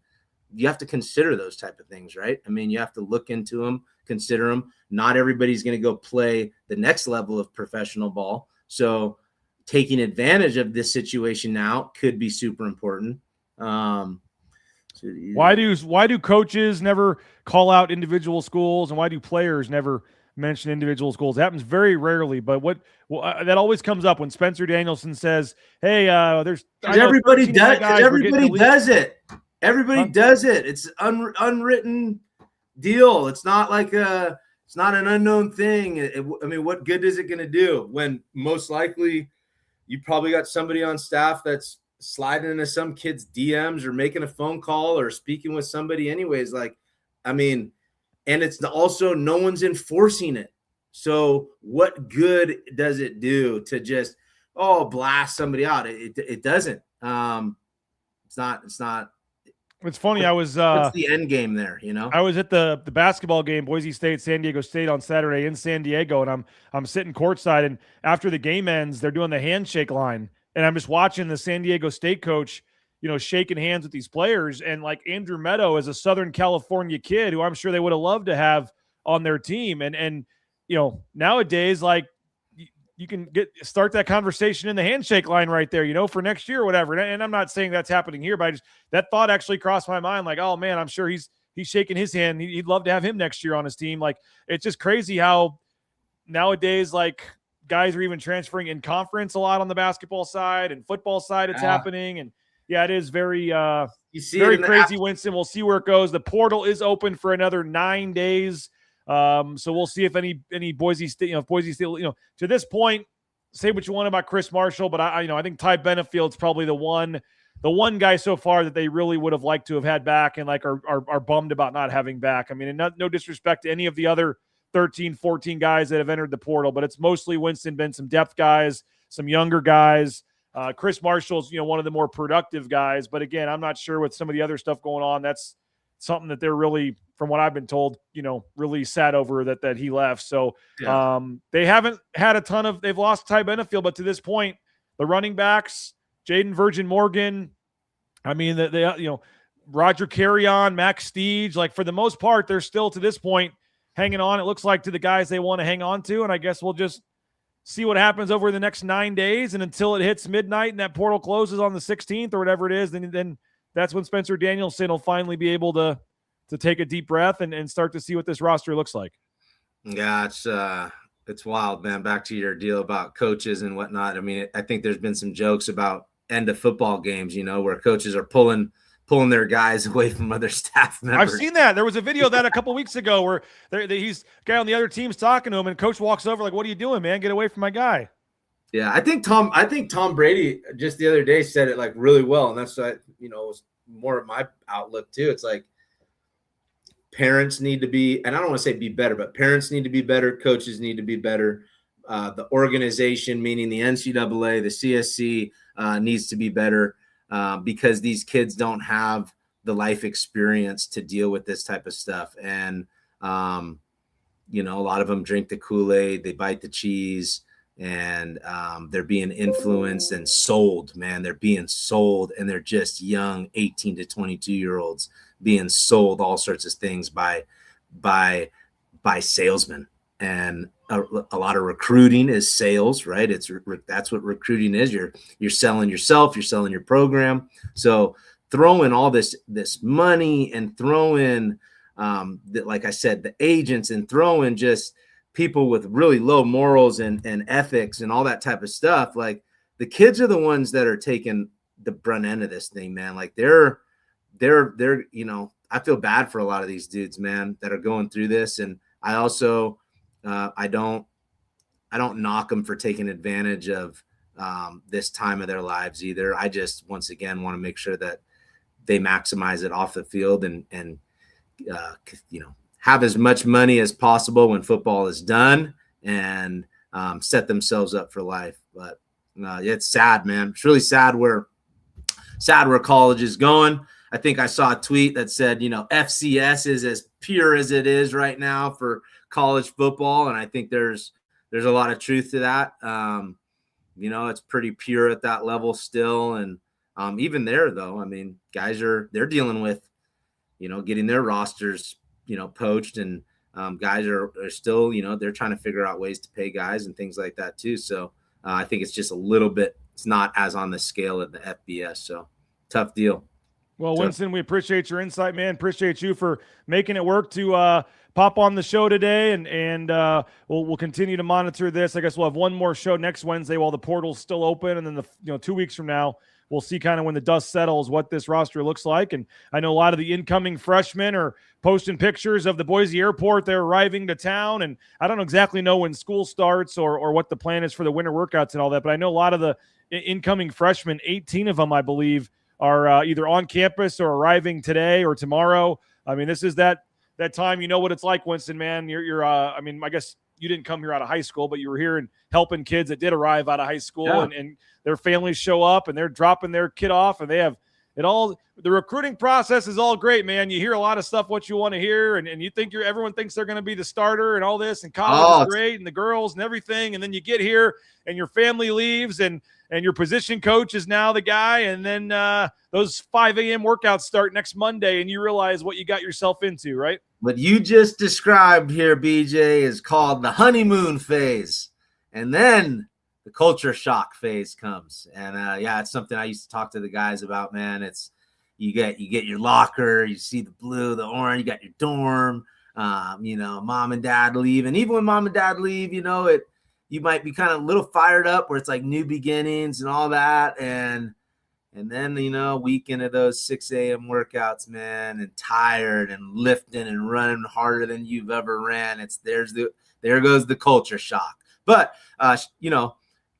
you have to consider those type of things, right? I mean, you have to look into them, consider them. Not everybody's going to go play the next level of professional ball. So taking advantage of this situation now could be super important. Why do coaches never call out individual schools, and why do players never mention individual schools? It happens very rarely, but that always comes up when Spencer Danielson says, "Hey, there's everybody does it. Everybody does it. It's unwritten deal. It's not like it's not an unknown thing. I mean, what good is it going to do when most likely you probably got somebody on staff that's sliding into some kid's DMs or making a phone call or speaking with somebody anyways. Like, I mean, and it's also no one's enforcing it. So what good does it do to just, blast somebody out? It doesn't. It's not. It's funny. I was what's the end game there, I was at the basketball game, Boise State, San Diego State on Saturday in San Diego, and I'm sitting courtside, and after the game ends, they're doing the handshake line, and I'm just watching the San Diego State coach, shaking hands with these players, and like Andrew Meadow is a Southern California kid who I'm sure they would have loved to have on their team, and nowadays, like, you can start that conversation in the handshake line right there, for next year or whatever. And I'm not saying that's happening here, but that thought actually crossed my mind. Like, oh man, I'm sure he's shaking his hand. He'd love to have him next year on his team. Like, it's just crazy how nowadays, like, guys are even transferring in conference a lot on the basketball side and football side. It's happening. And yeah, it is very very crazy, Winston. We'll see where it goes. The portal is open for another 9 days. So we'll see if any Boise State, to this point, say what you want about Chris Marshall, but I think Ty Benefield's probably the one guy so far that they really would have liked to have had back and like are bummed about not having back. I mean, and no disrespect to any of the other 13, 14 guys that have entered the portal, but it's mostly Winston, been some depth guys, some younger guys. Chris Marshall's, one of the more productive guys, but again, I'm not sure with some of the other stuff going on. That's something that they're really, from what I've been told, really sad over that he left. So they haven't had they've lost Ty Benefield, but to this point, the running backs, Jaden Virgin Morgan, I mean, they Roger Carrion, Max Steege, like for the most part, they're still to this point hanging on. It looks like to the guys they want to hang on to. And I guess we'll just see what happens over the next 9 days, and until it hits midnight and that portal closes on the 16th or whatever it is, then that's when Spencer Danielson will finally be able to take a deep breath and start to see what this roster looks like. Yeah, it's wild, man. Back to your deal about coaches and whatnot. I mean, I think there's been some jokes about end of football games, where coaches are pulling their guys away from other staff members. I've seen that. There was a video of that a couple weeks ago where he's guy on the other team's talking to him, and coach walks over like, "What are you doing, man? Get away from my guy." Yeah, I think Tom Brady just the other day said it like really well, and that's what was more of my outlook too. It's like parents need to be, and I don't want to say be better, but parents need to be better, coaches need to be better. The organization, meaning the NCAA, the CSC, needs to be better. Because these kids don't have the life experience to deal with this type of stuff. And, a lot of them drink the Kool-Aid, they bite the cheese, and they're being influenced and sold, man. They're being sold, and they're just young 18 to 22-year-olds being sold all sorts of things by salesmen. And a lot of recruiting is sales, right? That's what recruiting is. You're selling yourself, you're selling your program. So throw in all this money and throw in, like I said, the agents, and throw in just people with really low morals and ethics and all that type of stuff. Like, the kids are the ones that are taking the brunt end of this thing, man. Like they're I feel bad for a lot of these dudes, man, that are going through this. And I also, I don't knock them for taking advantage of this time of their lives either. I just, once again, want to make sure that they maximize it off the field and have as much money as possible when football is done, and set themselves up for life. But it's sad, man. It's really sad where college is going. I think I saw a tweet that said, FCS is as pure as it is right now for college football. And I think there's a lot of truth to that. It's pretty pure at that level still. And even there, though, I mean, guys they're dealing with, getting their rosters, poached, and guys are still, they're trying to figure out ways to pay guys and things like that too. So I think it's just a little bit, it's not as on the scale of the FBS. So tough deal. Well, Winston, we appreciate your insight, man. Appreciate you for making it work to pop on the show today, and we'll continue to monitor this. I guess we'll have one more show next Wednesday while the portal's still open, and then 2 weeks from now, we'll see kind of when the dust settles what this roster looks like. And I know a lot of the incoming freshmen are posting pictures of the Boise airport. They're arriving to town, and I don't exactly know when school starts or what the plan is for the winter workouts and all that, but I know a lot of the incoming freshmen, 18 of them, I believe, are either on campus or arriving today or tomorrow. I mean, this is that time. You know what it's like, Winston, man. You're I mean, I guess you didn't come here out of high school, but you were here and helping kids that did arrive out of high school, yeah. and their families show up and they're dropping their kid off, and they have it all. The recruiting process is all great, man. You hear a lot of stuff, what you want to hear, and you think everyone thinks they're going to be the starter and all this, and college is great, and the girls and everything, and then you get here and your family leaves, and your position coach is now the guy, and then those 5 a.m. workouts start next Monday, and you realize what you got yourself into, right? What you just described here, BJ, is called the honeymoon phase. And then the culture shock phase comes. And it's something I used to talk to the guys about, man. It's you get your locker, you see the blue, the orange, you got your dorm, mom and dad leave. And even when mom and dad leave, you might be kind of a little fired up where it's like new beginnings and all that. And then, week into those 6 a.m. workouts, man, and tired and lifting and running harder than you've ever ran. There goes the culture shock. But,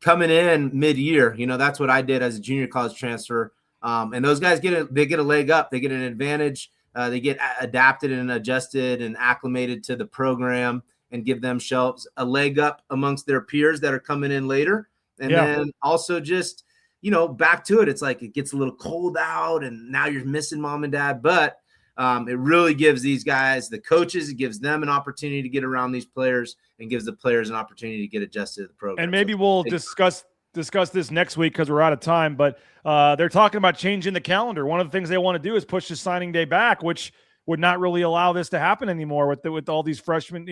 coming in mid-year, that's what I did as a junior college transfer. And those guys get a leg up. They get an advantage. They get adapted and adjusted and acclimated to the program and give themselves a leg up amongst their peers that are coming in later. And then also just, back to it. It's like it gets a little cold out and now you're missing mom and dad. But it really gives these guys, the coaches, it gives them an opportunity to get around these players and gives the players an opportunity to get adjusted to the program. And maybe we'll discuss this next week because we're out of time. But they're talking about changing the calendar. One of the things they want to do is push the signing day back, which would not really allow this to happen anymore with all these freshmen.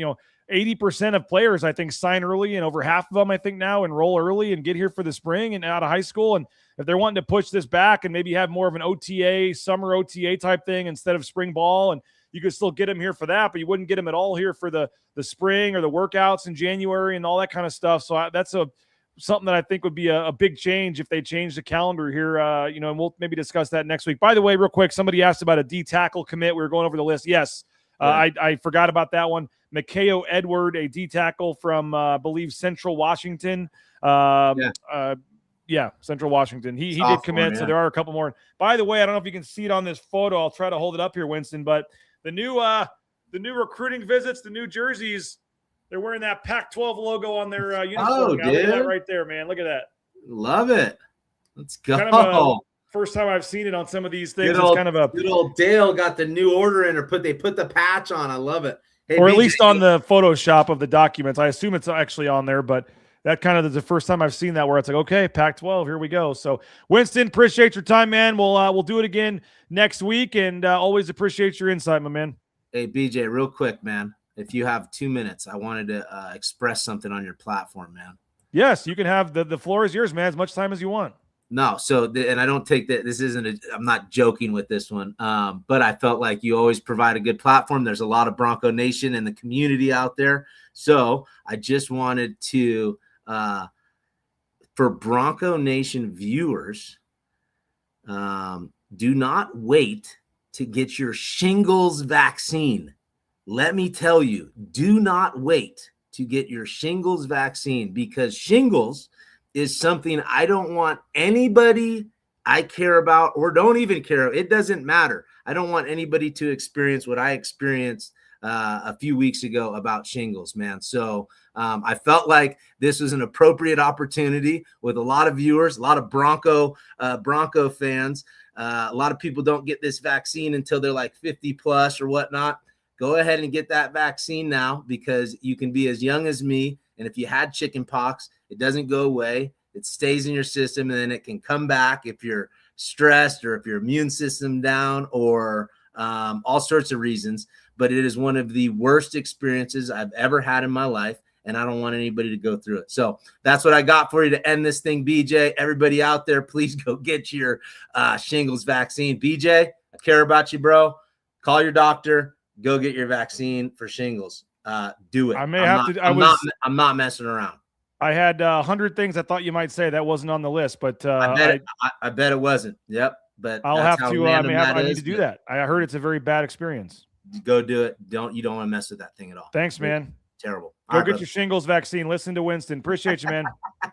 80% of players, I think, sign early, and over half of them, I think, now enroll early and get here for the spring and out of high school. And if they're wanting to push this back and maybe have more of an OTA, summer OTA type thing instead of spring ball, and you could still get them here for that, but you wouldn't get them at all here for the spring or the workouts in January and all that kind of stuff. So that's something that I think would be a big change if they change the calendar here, and we'll maybe discuss that next week. By the way, real quick, somebody asked about a D tackle commit. We were going over the list. Yes, I forgot about that one. Mikhail Edward, a D tackle from, I believe, Central Washington. Central Washington. He did commit, so there are a couple more. By the way, I don't know if you can see it on this photo. I'll try to hold it up here, Winston, but the new recruiting visits, the new jerseys, they're wearing that Pac-12 logo on their uniform. Look at that right there, man. Look at that. Love it. Let's go. Kind of first time I've seen it on some of these things. Good old Dale got the new order in, or they put the patch on. I love it. Hey, or at BJ, least on the Photoshop of the documents. I assume it's actually on there, but that kind of is the first time I've seen that where it's like, okay, Pac-12, here we go. So, Winston, appreciate your time, man. We'll do it again next week, and always appreciate your insight, my man. Hey, BJ, real quick, man. If you have 2 minutes, I wanted to express something on your platform, man. Yes, you can have the floor is yours, man, as much time as you want. No, and I don't take that. This isn't I'm not joking with this one, but I felt like you always provide a good platform. There's a lot of Bronco Nation in the community out there. So I just wanted to, for Bronco Nation viewers, do not wait to get your shingles vaccine. Let me tell you, do not wait to get your shingles vaccine, because shingles is something I don't want anybody I care about or don't even care. It doesn't matter. I don't want anybody to experience what I experienced a few weeks ago about shingles, man. So I felt like this was an appropriate opportunity with a lot of viewers, a lot of Bronco fans. A lot of people don't get this vaccine until they're like 50 plus or whatnot. Go ahead and get that vaccine now, because you can be as young as me. And if you had chicken pox, it doesn't go away. It stays in your system, and then it can come back if you're stressed or if your immune system down or all sorts of reasons. But it is one of the worst experiences I've ever had in my life, and I don't want anybody to go through it. So that's what I got for you to end this thing, BJ. Everybody out there, please go get your shingles vaccine. BJ, I care about you, bro. Call your doctor. Go get your vaccine for shingles. Do it. I'm not messing around. I had 100 things I thought you might say that wasn't on the list, but I bet it wasn't. Yep. But I'll have to. I need to do that. I heard it's a very bad experience. Go do it. You don't want to mess with that thing at all. Thanks, man. Terrible. Go get your shingles vaccine. Listen to Winston. Appreciate you, man. All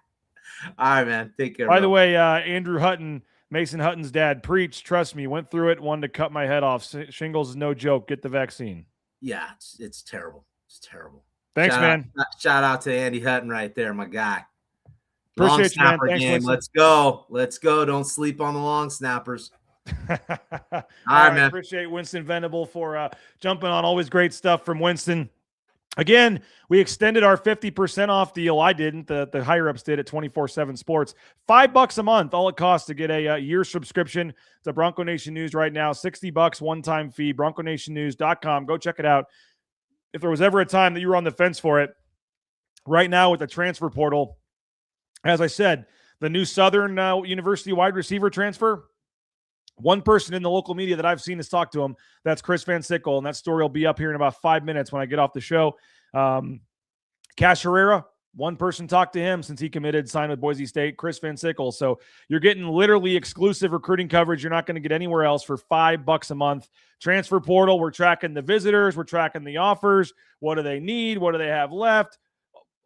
right, man. Take care. By the way, Andrew Hutton, Mason Hutton's dad, preached. Trust me, went through it. Wanted to cut my head off. Shingles is no joke. Get the vaccine. Yeah, it's terrible. It's terrible. Thanks, man. Shout out to Andy Hutton right there, my guy. Appreciate you, man. Thanks, game. Let's go. Don't sleep on the long snappers. All right, man. Appreciate Winston Venable for jumping on. Always great stuff from Winston. Again, we extended our 50% off deal. I didn't. The higher-ups did at 24/7 Sports. $5 a month, all it costs to get a year subscription to Bronco Nation News right now. $60 one-time fee, bronconationnews.com. Go check it out. If there was ever a time that you were on the fence for it, right now with the transfer portal, as I said, the new Southern University wide receiver transfer, one person in the local media that I've seen has talked to him. That's Chris Van Sickle, and that story will be up here in about 5 minutes when I get off the show. Cash Herrera, one person talked to him since he committed, signed with Boise State, Chris Van Sickle. So you're getting literally exclusive recruiting coverage you're not going to get anywhere else for $5 a month. Transfer portal, we're tracking the visitors, we're tracking the offers. What do they need? What do they have left?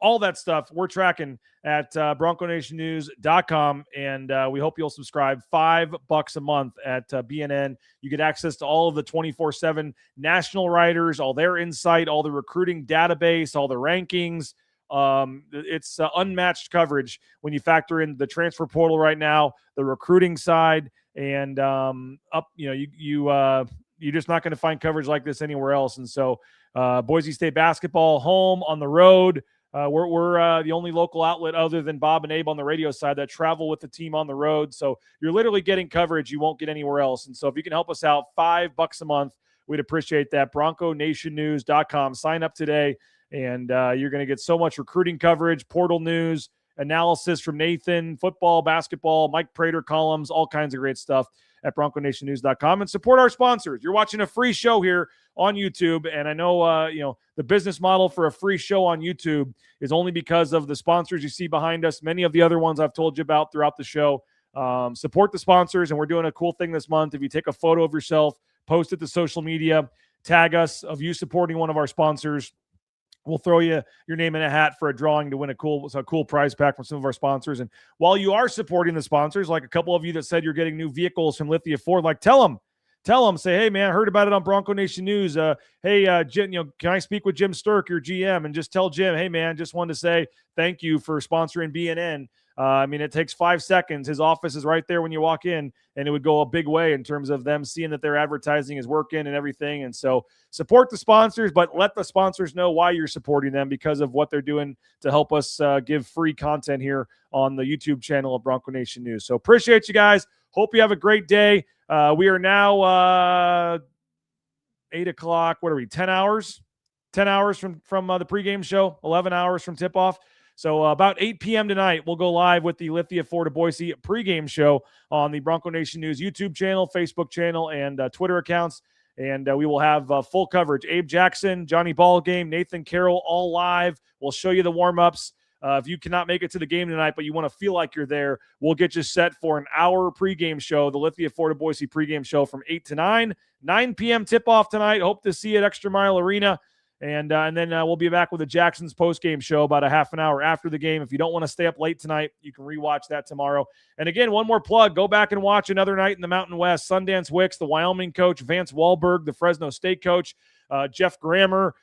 All that stuff we're tracking at bronconationnews.com, and we hope you'll subscribe. $5 a month at BNN. You get access to all of the 24/7 national writers, all their insight, all the recruiting database, all the rankings. It's unmatched coverage when you factor in the transfer portal right now, the recruiting side, and you're just not going to find coverage like this anywhere else. And so Boise State basketball, home, on the road. We're the only local outlet other than Bob and Abe on the radio side that travel with the team on the road. So you're literally getting coverage you won't get anywhere else. And so if you can help us out, $5 a month we'd appreciate that. BroncoNationNews.com. Sign up today, and you're going to get so much recruiting coverage, portal news, analysis from Nathan, football, basketball, Mike Prater columns, all kinds of great stuff at BroncoNationNews.com. And support our sponsors. You're watching a free show here on YouTube, and I know the business model for a free show on YouTube is only because of the sponsors you see behind us. Many of the other ones I've told you about throughout the show. Support the sponsors, and we're doing a cool thing this month. If you take a photo of yourself, post it to social media, tag us of you supporting one of our sponsors, we'll throw you your name in a hat for a drawing to win a cool prize pack from some of our sponsors. And while you are supporting the sponsors, like a couple of you that said you're getting new vehicles from Lithia Ford, like tell them, say, hey man, I heard about it on Bronco Nation News. Hey, Jim, can I speak with Jim Sturk, your GM? And just tell Jim, hey man, just wanted to say thank you for sponsoring BNN. It takes 5 seconds. His office is right there when you walk in, and it would go a big way in terms of them seeing that their advertising is working and everything. And so support the sponsors, but let the sponsors know why you're supporting them because of what they're doing to help us give free content here on the YouTube channel of Bronco Nation News. So appreciate you guys. Hope you have a great day. We are now 8 o'clock. What are we, 10 hours? 10 hours from the pregame show, 11 hours from tip-off. So about 8 p.m. tonight, we'll go live with the Lithia Ford of Boise pregame show on the Bronco Nation News YouTube channel, Facebook channel, and Twitter accounts. And we will have full coverage. Abe Jackson, Johnny Ballgame, Nathan Carroll, all live. We'll show you the warm-ups. If you cannot make it to the game tonight, but you want to feel like you're there, we'll get you set for an hour pregame show, the Lithia Ford of Boise pregame show from 8 to 9. 9 p.m. tip-off tonight. Hope to see you at Extra Mile Arena. And then we'll be back with the Jackson's post-game show about a half an hour after the game. If you don't want to stay up late tonight, you can rewatch that tomorrow. And again, one more plug. Go back and watch Another Night in the Mountain West. Sundance Wicks, the Wyoming coach, Vance Wahlberg, the Fresno State coach, Jeff Grammer.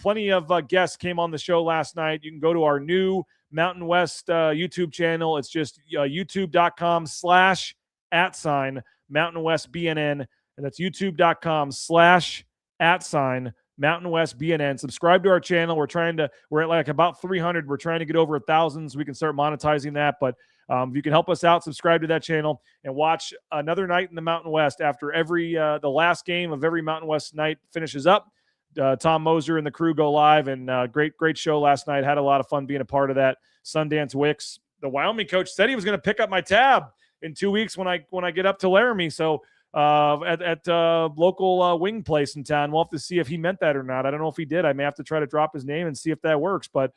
Plenty of guests came on the show last night. You can go to our new Mountain West YouTube channel. It's just youtube.com/@Mountain West BNN. And that's youtube.com/@ Mountain West BNN. Subscribe to our channel. We're at like about 300. We're trying to get over 1,000 so we can start monetizing that. But if you can help us out, subscribe to that channel and watch Another Night in the Mountain West after the last game of every Mountain West night finishes up. Tom Moser and the crew go live, and great show last night. Had a lot of fun being a part of that. Sundance Wicks, the Wyoming coach, said he was going to pick up my tab in 2 weeks when I get up to Laramie. So at local wing place in town. We'll have to see if he meant that or not. I don't know if he did. I may have to try to drop his name and see if that works. But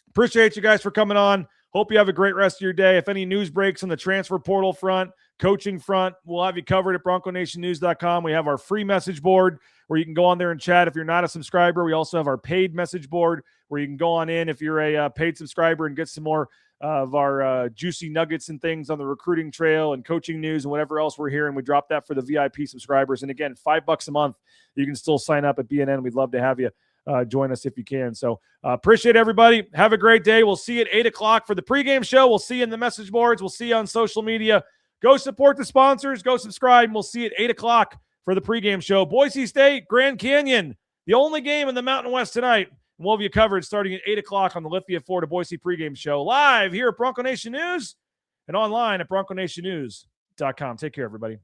appreciate you guys for coming on. Hope you have a great rest of your day. If any news breaks on the transfer portal front, coaching front, we'll have you covered at BroncoNationNews.com. We have our free message board where you can go on there and chat if you're not a subscriber. We also have our paid message board where you can go on in if you're a paid subscriber and get some more of our juicy nuggets and things on the recruiting trail and coaching news and whatever else we're hearing. We drop that for the VIP subscribers. And again, $5 a month. You can still sign up at BNN. We'd love to have you join us if you can. So appreciate everybody. Have a great day. We'll see you at 8 o'clock for the pregame show. We'll see you in the message boards. We'll see you on social media. Go support the sponsors. Go subscribe. And we'll see you at 8 o'clock for the pregame show. Boise State-Grand Canyon, the only game in the Mountain West tonight. We'll have you covered starting at 8 o'clock on the Lithia Ford of Boise pregame show, live here at Bronco Nation News and online at BroncoNationNews.com. Take care, everybody.